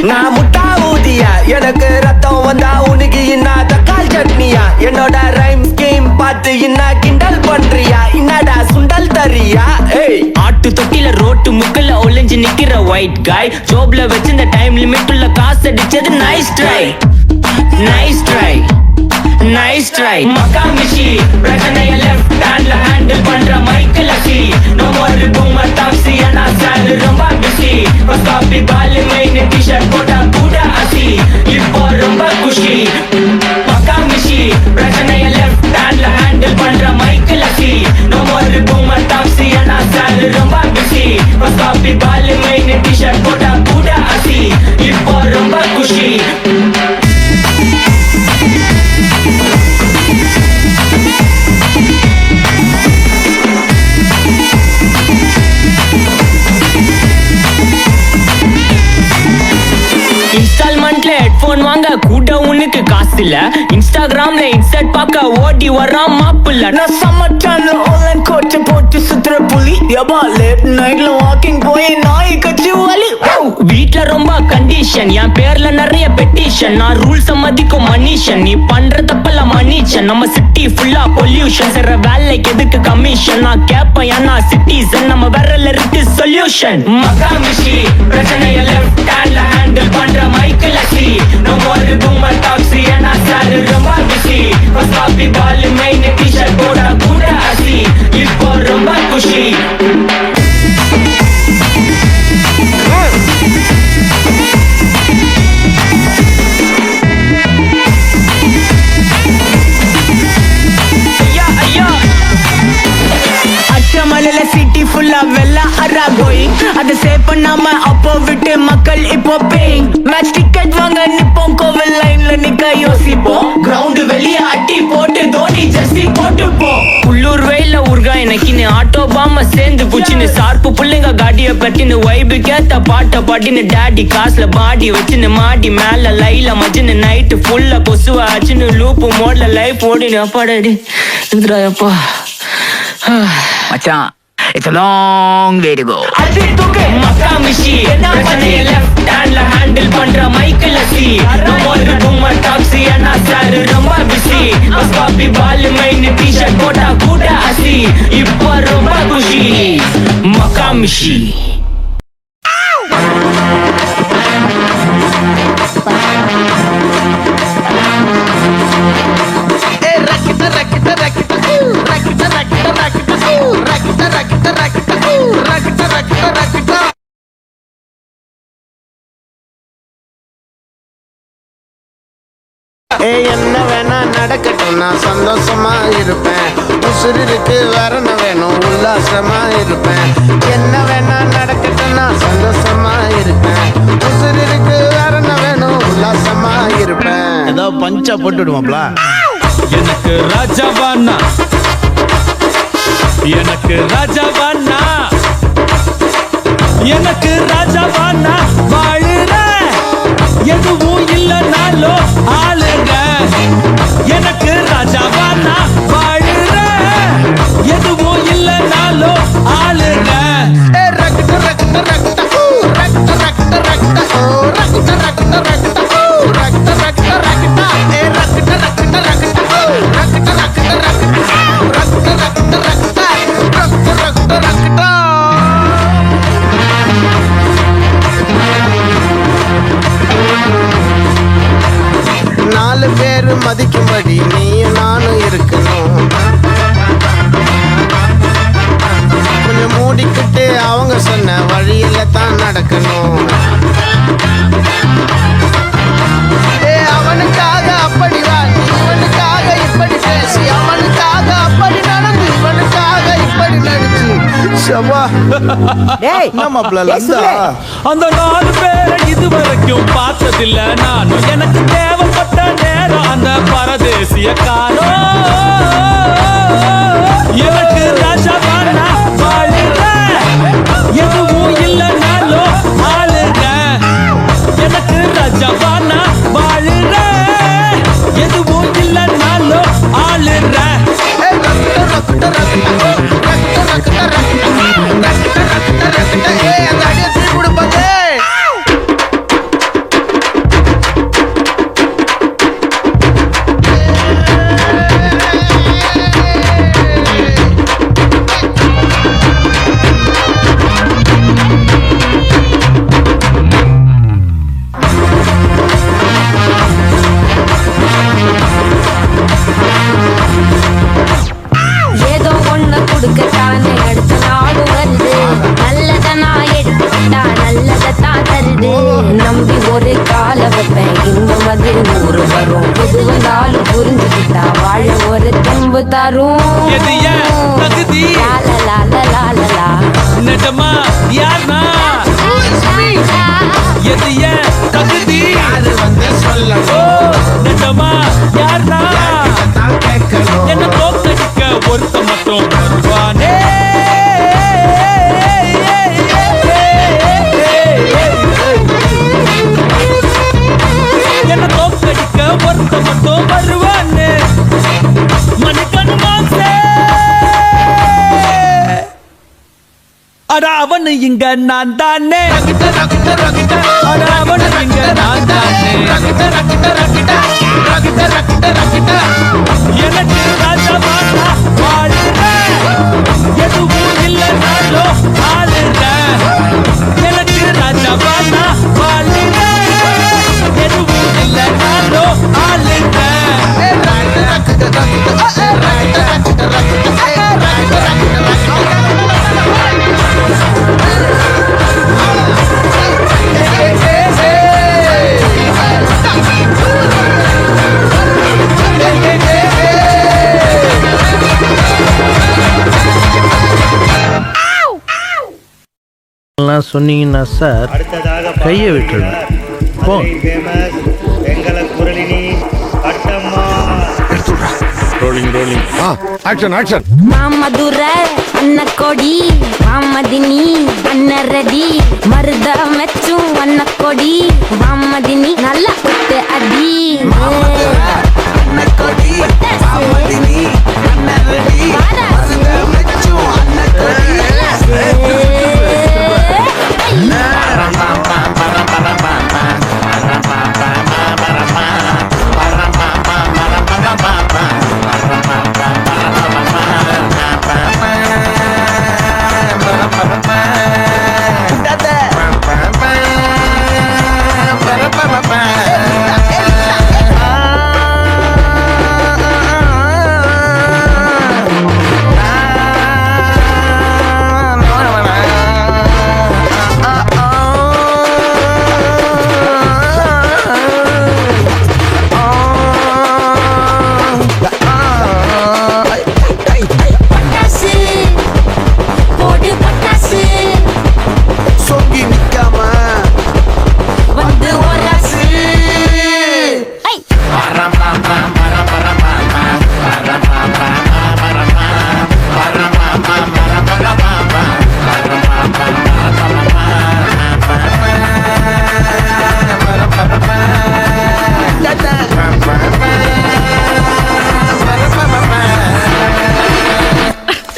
Speaker 8: நான் முட்டா ஊதியா எனக்கு ரத்தம் வந்தா உனக்கு என்ன தக்காளி சட்னியா என்னோட ரைம் ஸ்கீம் பார்த்து என்ன கிண்டல் பண்றியா என்னடா சுண்டல் தரியா ஏய்
Speaker 12: ஆட்டு தொட்டில ரோட்டு முக்கல்ல ஒளிஞ்சு நிக்கிற ஒயிட் காய் ஜோப்ல வச்சு இந்த டைம் லிமிட் உள்ள காசு அடிச்சது nice try nice try nice try மகாமிஷி பிரச்சனைய லெஃப்ட் ஹேண்ட்ல ஹேண்டில் பண்ற மைக்கேல் அசி no more boomer taxi انا sir ரொம்ப பிஸி காப்பி பால் மெயின் டி-ஷர்ட் போட்டா கூட அசி இப்போ ரொம்ப குஷி மகாமிஷி பிரச்சனைய லெஃப்ட் ஹேண்ட்ல ஹேண்டில் பண்ற மைக்கேல் அசி no more boomer taxi انا sir ரொம்ப பிஸி காப்பி பால் மெயின் டி-ஷர்ட் போட்டா கூட அசி இப்போ ரொம்ப குஷி இன்ஸ்டால்மெண்ட்ல ஹெட்போன் வாங்க கூட உனக்கு காசு இல்ல இன்ஸ்டாகிராம்ல இன்ஸ்டன்ட் பார்க்க ஓடி வரான் மாப்பிள்ள
Speaker 8: நான் சமட்டான ஆன்லைன் கோட்டை போட்டு சுத்துற புலி எபா லேட் நைட்ல வாக்கிங் போய் நாய் கட்சி வலி
Speaker 12: வீட்ல ரொம்ப கண்டிஷன் என் பேர்ல நிறைய பெட்டிஷன் நான் ரூல்ஸ் மதிக்கும் மனுஷன் நீ பண்ற தப்பெல்லாம் மன்னிச்சன் நம்ம சிட்டி ஃபுல்லா பொல்யூஷன் செய்ற வேலைக்கு எதுக்கு கமிஷன் நான் கேப்பேன் ஏன்னா சிட்டிசன் நம்ம விரல்ல இருக்கு சொல்யூஷன் மகாமிஷி பிரச்சனைய லெஃப்ட் ஹேண்ட்ல ஹேண்டில் பண்ற மைக்கேல் அசி no more boomer taxi انا sir ரொம்ப பிஸி காப்பி பால் மெயின் டி-ஷர்ட் போடா கூட அசி இப்போ ரொம்ப குஷி
Speaker 8: அச்சமலையில சிட்டி ஃபுல்லா வெள்ள அரா கோயிங் அதை சேவ் பண்ணாம அப்போ விட்டு மக்கள் இப்போ பேயிங் மேட்ச் டிக்கெட் வாங்க நிப்போம் கோவில் லைன்ல நிக்க யோசிப்போம்
Speaker 12: கிரவுண்ட் வெளிய அட்டி போட்டு தோனி ஜெர்சி போட்டு போ உள்ளூர் வெயில ஊர்கா எனக்குன்னு ஆட்டோ பாம சேர்ந்து புச்சின்னு சார்பு புள்ளைங்க காடிய கட்டின்னு வைபு கேத்த பாட்ட பாட்டின்னு டாடி காசுல பாடி வச்சுன்னு மாடி மேல லைல மஜின்னு நைட்டு ஃபுல்லா கொசுவ ஆச்சுன்னு லூப்பு மோட்ல லைஃப் ஓடினு அப்பாடாடி இதுடா அப்பா
Speaker 8: மச்சான் it's a long way to go
Speaker 12: அடி தூக்கு மகாமிஷி பிரச்சனைய லெஃப்ட் ஹேண்ட்ல ஹேண்டில் பண்ற மைக்கேல் அசி no more boomer taxi انا sir ரொம்ப பிஸி காப்பி பால் மெயின் டி-ஷர்ட் போட்டா கூட அசி இப்போ ரொம்ப குஷி மகாமிஷி
Speaker 8: என்ன வேணா நடக்கட்டும்
Speaker 13: நான் சந்தோஷமா இருப்பேன். உசுருக்கு வேற என்ன வேணும், உல்லாசமா இருப்பேன். என்ன வேணா நடக்கட்டும், நான் சந்தோஷமா இருப்பேன். உசுருக்கு வேற என்ன வேணும், உல்லாசமா இருப்பேன். ஏதோ பஞ்சா போட்டுடுவாப்ல.
Speaker 5: எனக்கு ராஜாவானா, எனக்கு ராஜாவானா, எனக்கு ராஜாவானா வாழுற எதுவும் இல்லைனாலும் ஆளுங்க. எனக்கு ராஜாவானா வாழுற எதுவும் இல்லைனாலும் ஆளுங்க.
Speaker 13: நாலு பேரு மதிக்கும்படி நீயும் நானும் இருக்கணும். கொஞ்சம் மூடிக்கிட்டு அவங்க சொன்ன வழியில தான் நடக்கணும். அவனுக்காக அப்படி வாங்கி, இவனுக்காக இப்படி பேசி, அவனுக்காக அப்படி நடந்து, இவனுக்காக இப்படி நடிச்சு.
Speaker 5: அந்த 4 பேரை இதுவரைக்கும் பார்த்ததில்ல நானும். எனக்கு தேவைப்பட்ட நேரம் அந்த பரதேசிய காலம். எனக்கு ராஜாவானா வாழுற எதுவும் இல்லைனாலும் ஆளுங்க. எனக்கு ராஜாவானா வாழுற எதுவும் இல்லைனாலும் ஆளுற.
Speaker 2: ஏதோ ஒண்ணு கொடுக்கத்தானே அடுத்த நாடு வருது. நல்லத நான் எடுத்துக்கிட்டா நல்லதான் தருது. நம்பி ஒரு கால வைப்பேன், இன்னும் அது 100 வரும். எது வந்தாலும் புரிஞ்சுக்கிட்டா வாழ ஒரு தெம்பு தரும்.
Speaker 5: எது ஏன் தகுதி
Speaker 2: லாலலா
Speaker 5: நிஜமா யார்னா? எது ஏன் தகுதி நிஜமா யார்னா? என்ன தோக்கடிக்க ஒருத்த மட்டும் வருவானே. என்ன தோக்கடிக்க ஒருத்த மட்டும் வருவானே. மணிக்கணு மாசே அட அவனு இங்க நான் தானே. அட அவனு இங்க நான் தானே. எனக்கு ராஜாவானா வாழுற எதுவும் இல்லைனாலும் ஆளுற. எனக்கு ராஜாவானா வாழுற எதுவும் இல்லைனாலும் ஆளுற.
Speaker 13: சொன்னீங்கன்னா சார் கையை விட்டுருவேன்.
Speaker 2: மாமதுர அன்னக்கொடி மாமதினி அன்னரடி மருத மெச்சும் அன்னக்கொடி மாமதினி நல்ல குத்து அடி. அன்னக்கொடி மாமதினி அன்னரடி மருத மெச்சும் அன்னக்கொடி.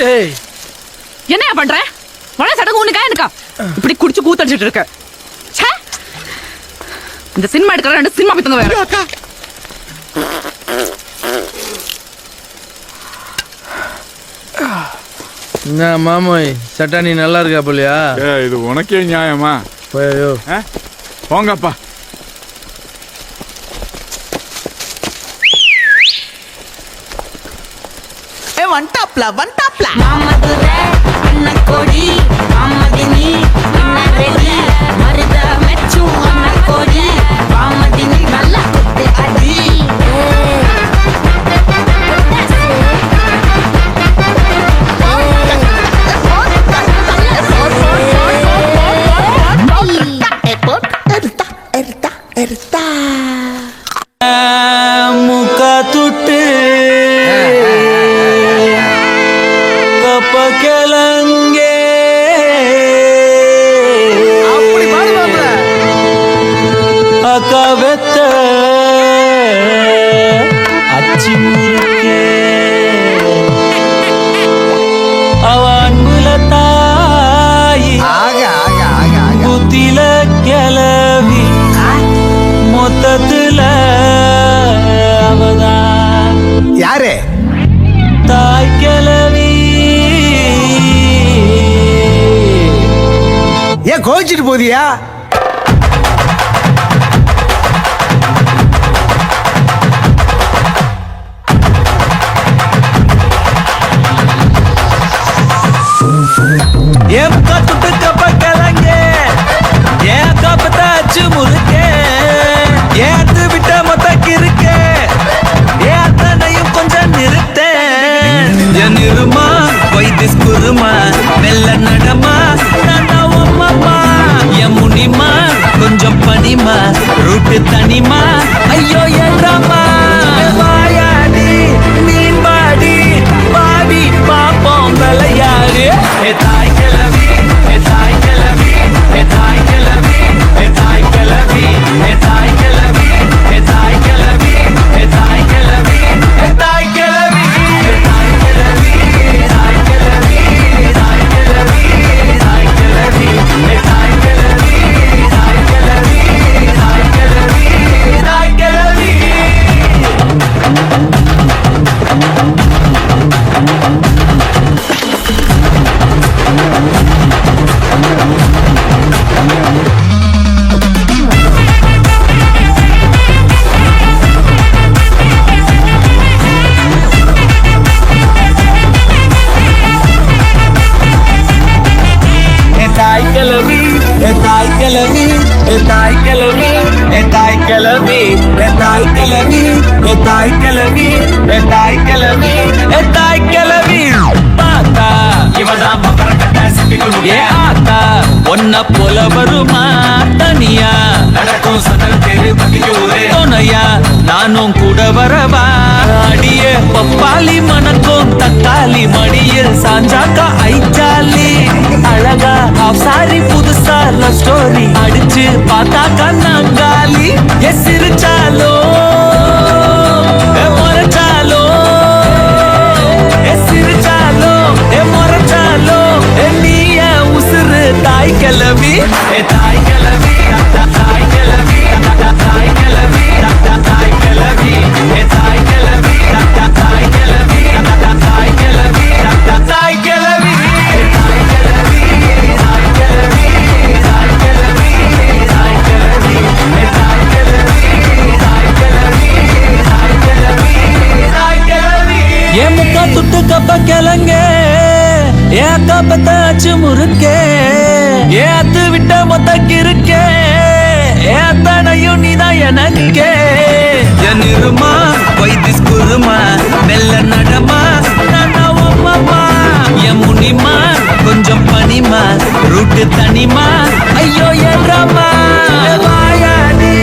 Speaker 14: ஏய்
Speaker 15: என்னையா பண்ற? மழை சடங்கு உனக்கா எனக்கா? இப்படி குடிச்சு கூத்தடிச்சிட்டு இருக்க. ச்சே. இந்த சினிமா எடுக்கிற 2 சினிமா பித்தங்க வேற.
Speaker 14: என்ன மாமோய் சட்டானி நல்லா இருக்கா போலியா?
Speaker 6: இது உனக்கே நியாயமா?
Speaker 14: ஐயோ
Speaker 6: போங்கப்பா.
Speaker 3: வந்துட்டாப்ல வந்துட்டாப்ல
Speaker 7: மாமதுரை அண்ணன் கோடி மாமதினி ரெடி மருத மெச்சும் அண்ணன் கோடி மாமதினி நல்லா குத்து அடி
Speaker 10: முக்கா துட்டு கப்பக்கலங்கே அக்கா வெத்த அச்சி முறுக்கே அவ அன்புல தாயி புத்தில கிளவி மொத்தத்துல அவதான்
Speaker 3: யாரு
Speaker 10: தாய் கிளவி.
Speaker 3: ஏன் கோச்சிட்டு போதியா?
Speaker 10: ஏன் கத்துட்டு கப்ப கிளங்க ஏன் கப்பத்தாச்சு முறுக்கே ஏத்து விட்ட மொத்தக்கு இருக்கே ஏன் அத்தனையும் கொஞ்சம் நிறுத்தேன் என் இருமா வைத்திஸ் குருமா மெல்ல நடமா நானா உம்மம்மா என் முனிமா கொஞ்சம் பனிமா ரூட்டு தனிமா ஐயோ என்றம்மா வாயாடி மீன் பாடி பாடி பாப்போம் விளையாடு தாய் கிளவி தாய் கிளவி தாய் கிளவி தாய் கிளவி தாய் கிளவி தாய் கிளவி தாய் கிளவி தாய் கிளவி தாய் கிளவி தாய் கிளவி தாய் கிளவி தாய் கிளவி தாய் கிளவி தாய் கிளவி தாய் கிளவி தாய் கிளவி. தாய் கிளவி தாய் கிளவி தாய் கிளவி தாய் கிளவி தாய் கிளவி தாய் கிளவி தாய் கிளவி தாய் கிளவி பாத்தா இவதான் ஏ ஆத்தா ஒன்ன போல வருமா தனியா நடக்கும் சதல் தெரு துணையா நானும் கூட வரவா அடியே பப்பாளி மணக்கும் தக்காளி மடியில் சாஞ்சாக்கா ஐச்சாலி அழகா ஹாஃப் சாரி புதுசா லவ் ஸ்டோரி அடிச்சு பார்த்தாக்கா நாங்காலி எஸ் சிரிச்சாலோ முறைச்சாலோ சிரிச்சாலோ முறைச்சாலோ நீய உசுறு தாய் கிளவி தாய் கிளவி தாய் கிளவி தாய் கிளவி தாய் கிளவி தாய் கிளவி தாய் கிளவி தாய் கிளவி தாய் கிளவி ஏ முக்கா துட்டு கப்ப கிளங்க ஏ கப்பத்தாச்சு முறுக்கே ஏ அத்து விட்ட மொத்தக்கு இருக்கே ஏ அத்தனையும் நீதான் எனக்கே என் இருமா வைத்திஸ் குருமா மெல்ல நடமா நானா உம்மம்மா என் முனிமா கொஞ்சம் பனிமா ரூட்டு தனிமா ஐயோ என்றம்மா வாயாடி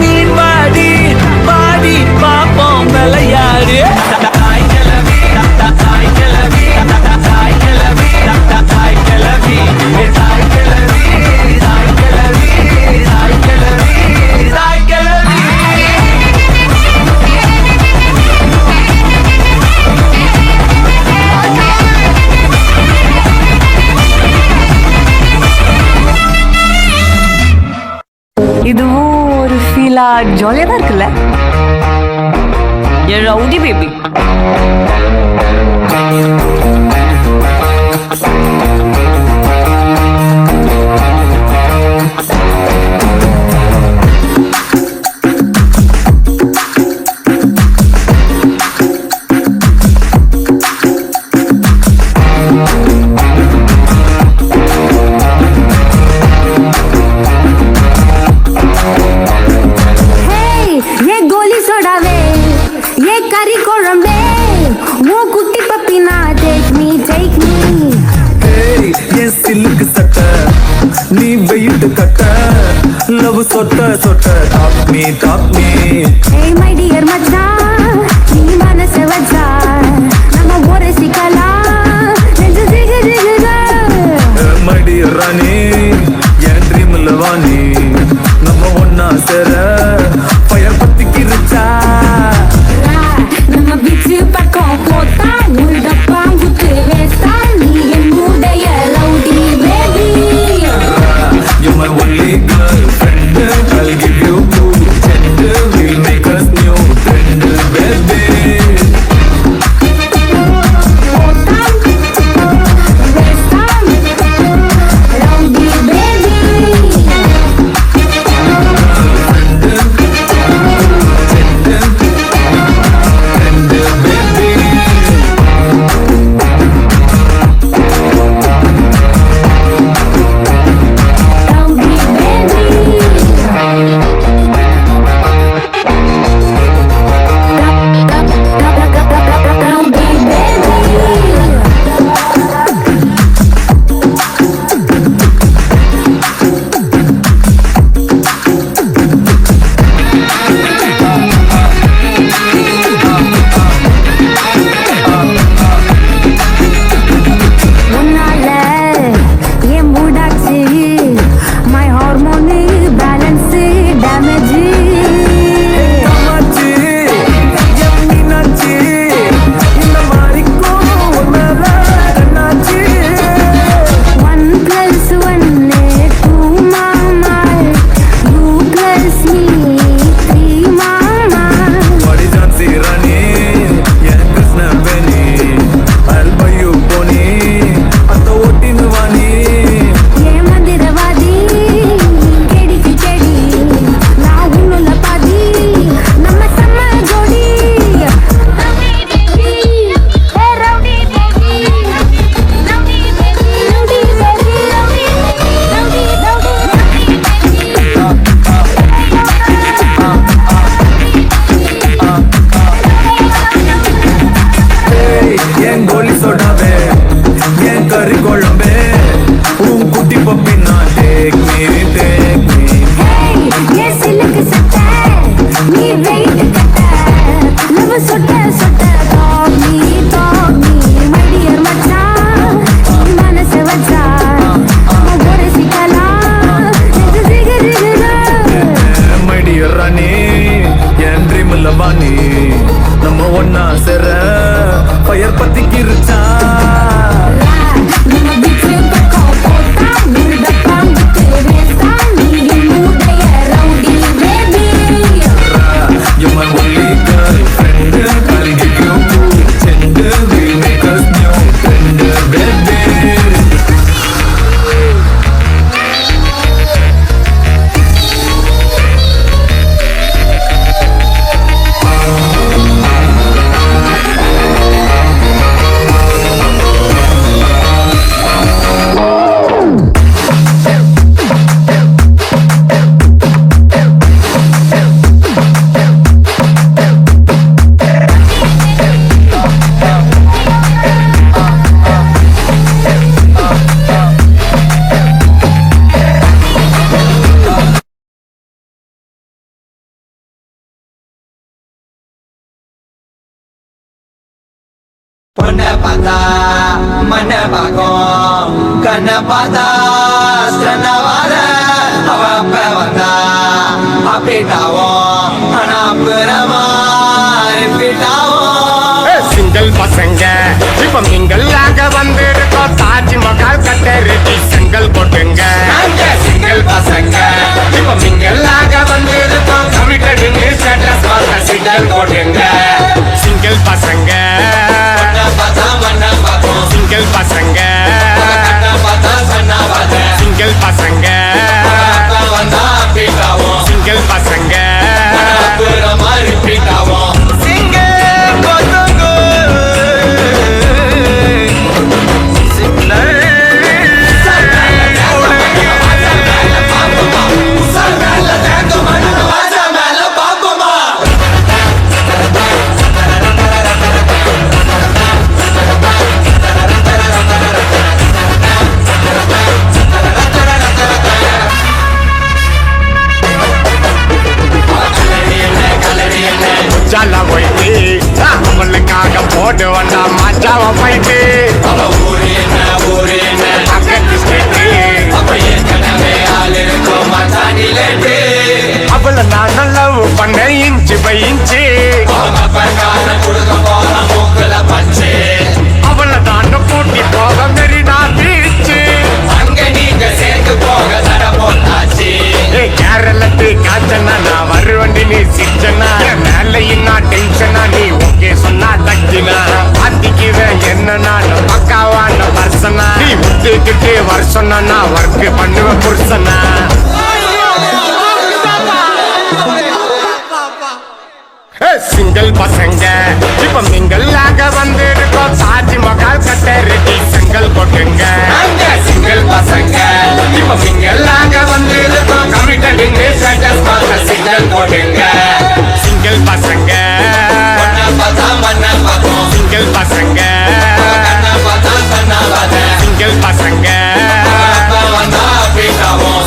Speaker 10: மீன் பாடி பாடி பாப்போம் விளையாடு தாய் கிளவி தாய் கிளவி தாய் கிளவி தாய் கிளவி தாய் கிளவி தாய் கிளவி தாய் கிளவி தாய் கிளவி
Speaker 15: ஜாலியா தான் இருக்குல்ல என் ரவுடி பேபி.
Speaker 10: நீ வெயிட் கட்ட லவ் சொட்ட சொட்ட top me
Speaker 2: Hey my dear மச்சான் நீ மனசு வச்சா நம்ம ஒரு சிக்கலாம் நெஞ்சு ஜிகு ஜிகுதா
Speaker 10: மடி ராணி என் ட்ரீம்ல வாணி நம்ம ஒன்னா சேர ஃபயர் பத்திக்கு ரிச்சா
Speaker 2: நம்ம பீச்சு பக்கம் போட்டா உள்ள பாம்புக்கு வேஸ்டா நீ என்னுடைய rowdy baby.
Speaker 10: You're my only girlfriend, I'll give you good gender, we'll make us new friend, baby.
Speaker 8: பொண்ண பார்த்தா மண்ண பாக்கும் கண்ண பார்த்தா ஸ்டன்னவாத அவ அப்ப வந்தா அப்படிட்டாவும் ஆனா புறமா
Speaker 9: சிங்கிள் பசங்க இப்ப நீங்கள் ஆக வந்திருக்கோம் தாஜ்மஹால் கட்டருட்டி செங்கல் போட்டுங்க சிங்கிள் பசங்க இப்ப நீங்கள் ஆக வந்திருக்கோம் கமிட்டடு சிக்னல் போட்டுங்க சிங்கிள் பசங்க சிங்கிள் பசங்க சிங்கிள் பசங்க சிங்கிள் பசங்க ரிப்பீட் ஆகும் ஜாலா போயிட்டு அவளுக்காக போட்டு வந்தா மச்சாவ போயிட்டு அவளை நான் லவ் பண்ண இன்ச்சு பை இன்ச்சு அவளை தான் கூட்டி போக மெரினா பீச்சு அங்க நீங்க சேர்த்து போக தட போட்டாச்சு கேரளத்து காச்சனா நான் வருவண்டி நீ சிச்சனா மேல இன்னும் டென்ஷனா நீ ஓகே சொன்னா தக்கினா பாத்திக்கிற என்ன நான் பக்காவான பர்சனா நீ விட்டுக்கிட்டு வருஷம்னா நான் ஒர்க் பண்ணுவேன் புருஷனா சிங்கிள் பசங்க இப்ப மிங்கல்லாக வந்து இருக்கோம் தாஜ்மஹால் கட்ட ரெடி செங்கல் கொட்டுங்க சிங்கிள் பசங்க இப்ப மிங்கல்லாக வந்து இருக்கோம் கமிட்டட் சிங்கிள் போட்டுங்க சிங்கிள் பசங்க சிங்கிள் பசங்க சிங்கிள் பசங்க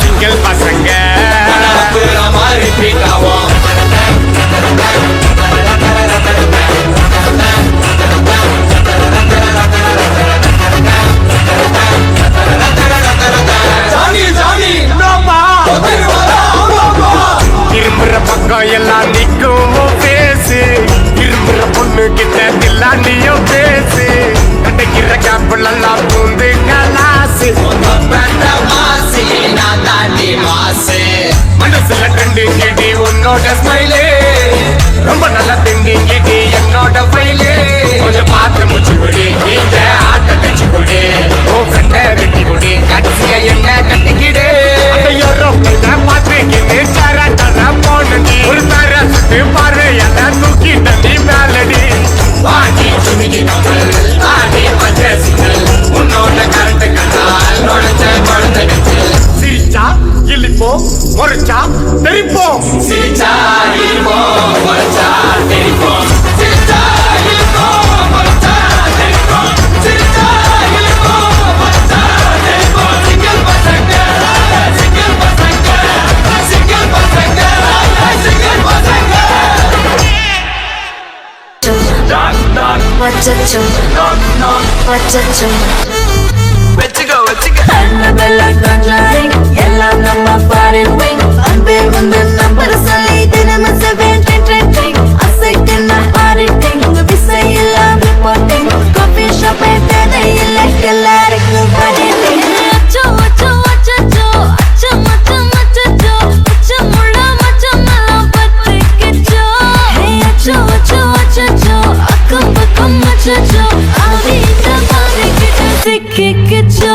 Speaker 9: சிங்கிள் பசங்க ரிப்பீட் ஆகும் இரும்புற பக்கம் எல்லாம் நிக்கும் பேசு இரும்புற பொண்ணு கிட்ட தில்லாண்டியும் பேசு கடைக்கிற காப்பிளெல்லாம் பூந்து கலாசு மனசுல ரெண்டு கிடி உன்னோட ஸ்மைலே ரொம்ப நல்லா திண்டி கிடி என்னோட ஃபைலே கொஞ்சம் பார்த்து முச்சு கொடி நீங்க ஆட்ட தச்சு கொடி ஓ கண்ட வெட்டி கொடி கட்சிய என்ன கட்டிக்கிடு பார்த்துக்கிட்டு சரட்டா போனடி ஒரு தர சுட்டு பார்வையெல்லாம் தூக்கி தண்ணி மேலடி வாடி சுமிக்கி கமல் ஆடி பச்சை சிங்கல் உன்னோட கரண்ட் கண்டால் நுழைச்ச குழந்தை சிரிச்சா இழிப்போம் முறைச்சா தெரிப்போம் சிரிச்சா இழிப்போம் முறைச்சா தெரிப்போம் சிரிச்சா இழிப்போம் முறைச்சா தெரிப்போம் சிரிச்சா இழிப்போம் முறைச்சா தெரிப்போம் சிங்கிள் பசங்க சிங்கிள் பசங்க சிங்கிள் பசங்க சிங்கிள் பசங்க
Speaker 2: வச்சச்சோ வச்சச்சோ
Speaker 8: வச்சுக்கோ வச்சுக்கோ
Speaker 2: எல்லாம் நம்ம ஃபாரின் விங் அன்பே வந்து நம்பர் சொல்லி தினமும் 7 அசைட்டு நான் ஆடிட்டிங் உங்க விசை எல்லாம் ரிப்போர்ட்டிங் காஃபி ஷாப் தேவை இல்லை எல்லாருக்கும் படிட்டிங் அச்சோ அச்சோ அச்சோ அச்சோ மச்சம் அச்சோ அச்சோ முள்ள மச்சம் எல்லாம் பத்திக்கிச்சோ அச்சோ அச்சோ அச்சோ அக்கம் பக்கம் அச்சோ ஆதி இந்த மாதிரி கிட்ட சிக்கிக்கிச்சோ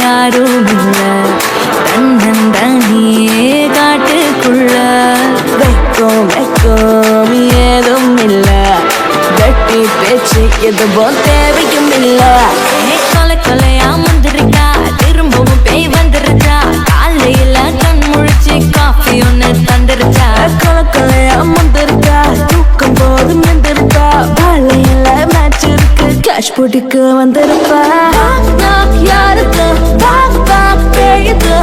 Speaker 2: யாரும் இல்ல தன்னந்தனியே காட்டுக்குள்ள வெக்கம் வெக்கம் ஏதும் இல்ல கட்டி பேச்சு எதுவும் தேவையும் இல்ல கொலை கொலையா முந்திருக்கா திரும்பவும் பேய் வந்துருச்சா காலையில கண் முழிச்சு காஃபி ஒன்னு தந்துருச்சா கொலை கொலையா முந்திருக்கா தூக்கம் போதும் எந்திருக்கா காலையில மேட்ச் இருக்கு கிளாஷ் போட்டுக்கு வந்திருப்பா யாருக்கு பேயுது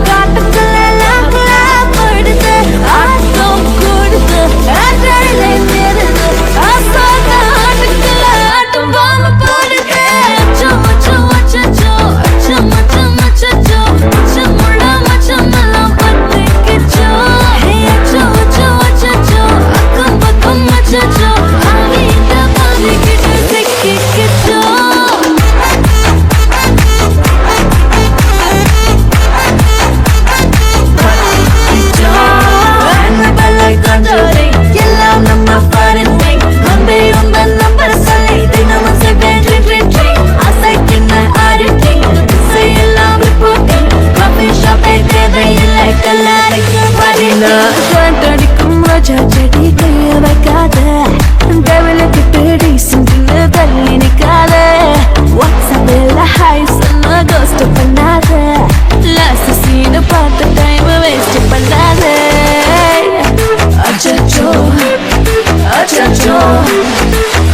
Speaker 2: காட்டுக்குள்ள படுது ஆட்டம் கூடுது ஆட்டாயிலே தெரிது ஆட்டுக்குள்ள ஆட்டம் பாம்பு போடுது அச்சோ அச்சோ அச்சோ அச்சோ மச்சம் அச்சோ அச்சோ முள்ள மச்சம் எல்லாம் பத்திக்கிச்சோ அச்சோ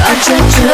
Speaker 7: அச்சச்சோ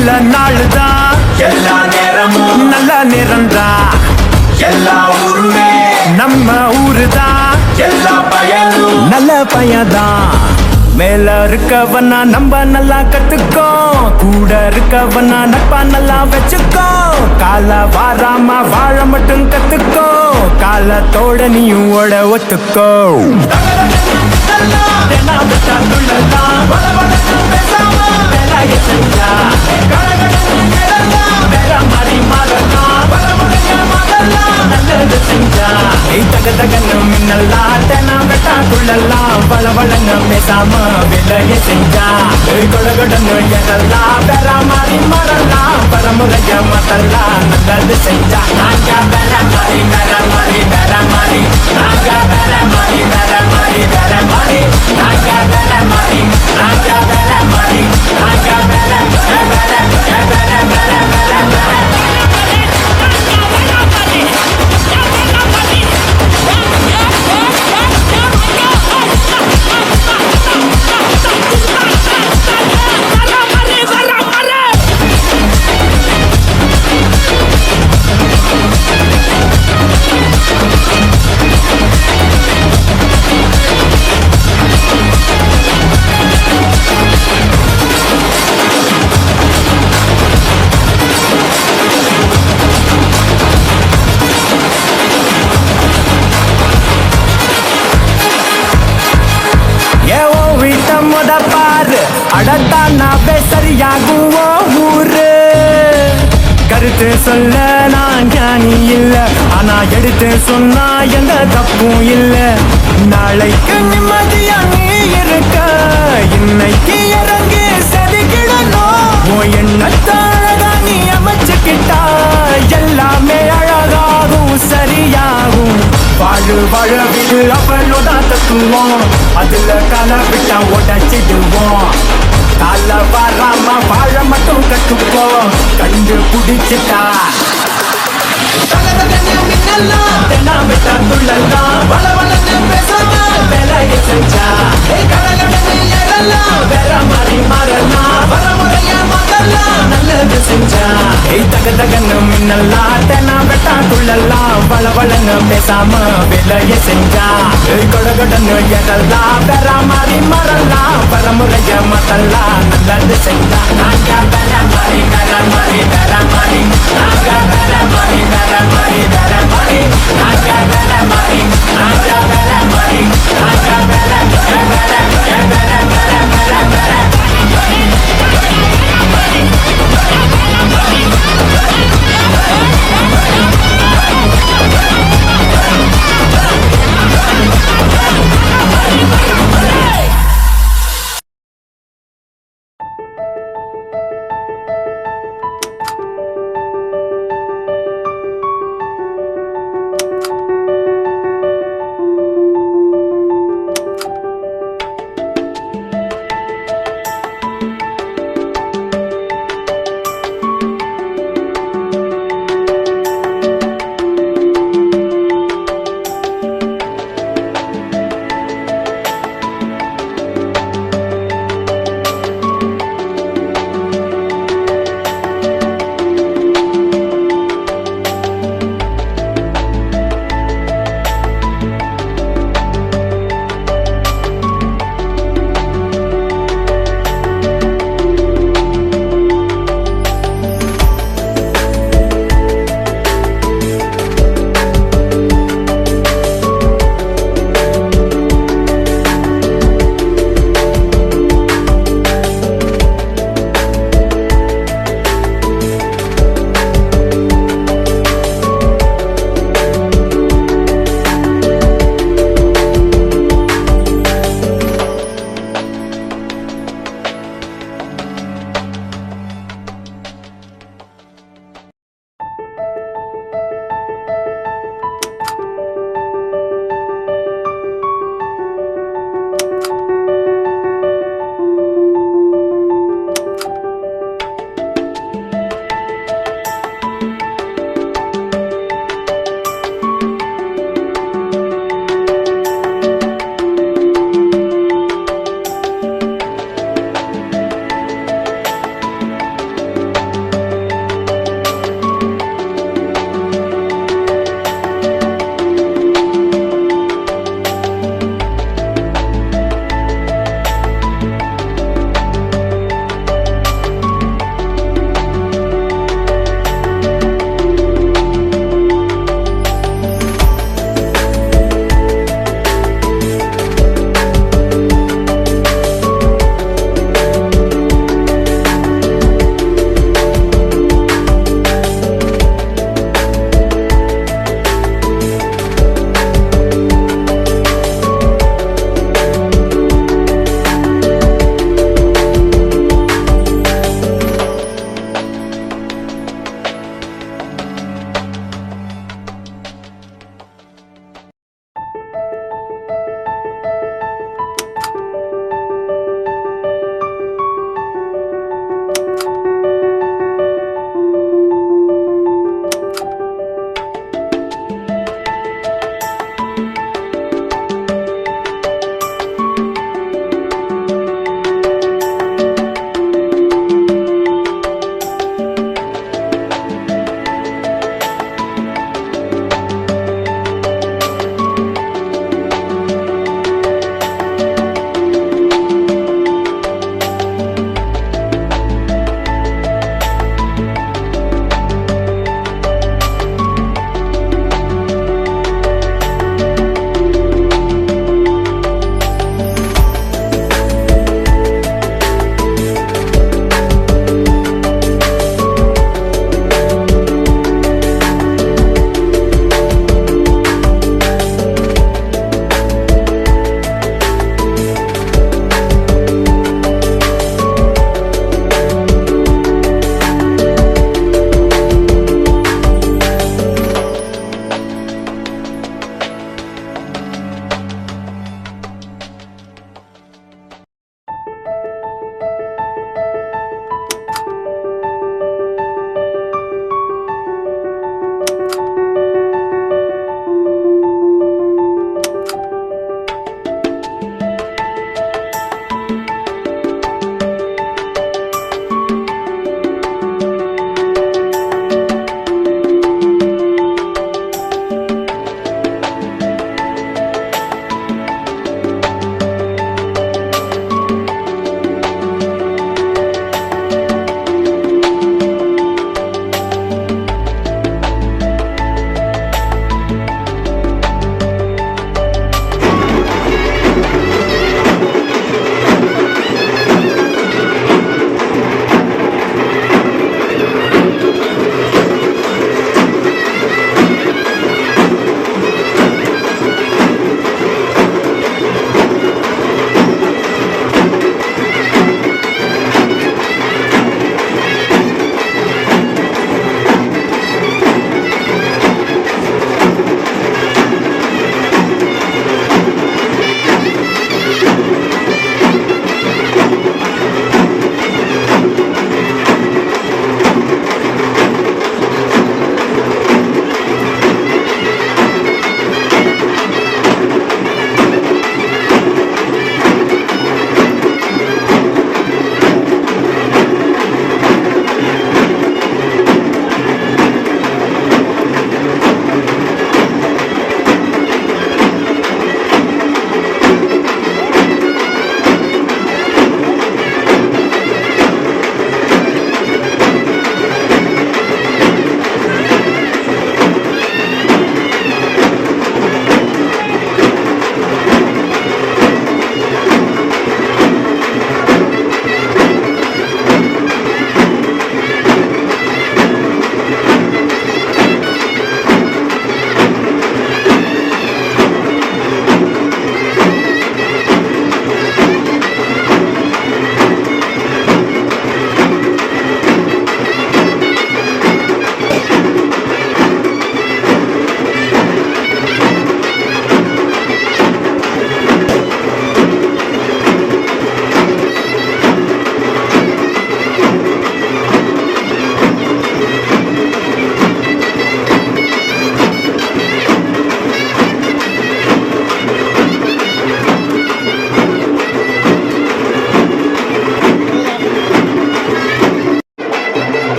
Speaker 16: நல்ல நாளுதான் எல்லா நேரமும் நல்ல நேரம்தான் எல்லா ஊருமே நம்ம ஊருதான் எல்லா பயனும் நல்ல பையன்தான் மேல இருக்கவனா நம்ம நல்லா கத்துக்கோ கூட இருக்கவனா நட்பா நல்லா வச்சுக்கோ கால வாராம வாழ மட்டும் கத்துக்கோ காலத்தோட நீயும் ஓட ஒத்துக்கோ வளவளங்க பேசாம விலைய செஞ்சா கொடகொடன்னு எதெல்லாம் வேற மாறி மறலாம் பரமுறைய மத்தெல்லாம் நல்லது செஞ்சா நாங்க வேற மாறி வேற மாறி வேற மாறி நாங்க வேற மாறி வேற மாறி வேற மாறி நாங்க வேற மாறி நாங்க வேற மாறி நாங்க வேற அடத்தானாவே சரியாகும் ஊரு கருத்து சொல்ல நான் ஞானி இல்ல ஆனா எடுத்து சொன்னா எந்த தப்பும் இல்ல நாளைக்கு நிம்மதியா நீ இருக்க இன்னைக்கு இறங்கி செதுக்கிடணும் எண்ணத்தை அழகா நீ அமைச்சுக்கிட்டா எல்லாமே அழகாகும் சரியாகும் வாழு வாழவிடு அவளோட தத்துவோம் அதுல கலவிட்டா உடச்சிடுவோம் கால வராம வாழ மட்டும் கட்டுப்போம் கண்டு பிடிச்சிட்டா வேற மாதிரி மாறலாம் நல்லது செஞ்சா தகதகன்னு மின்னல்லாம் தென்னா வெட்டா துள்ளலாம் வளவளன்னு பேசாம விலைய செஞ்சா கொடகொடன்னு எதெல்லாம் வேற மாதிரி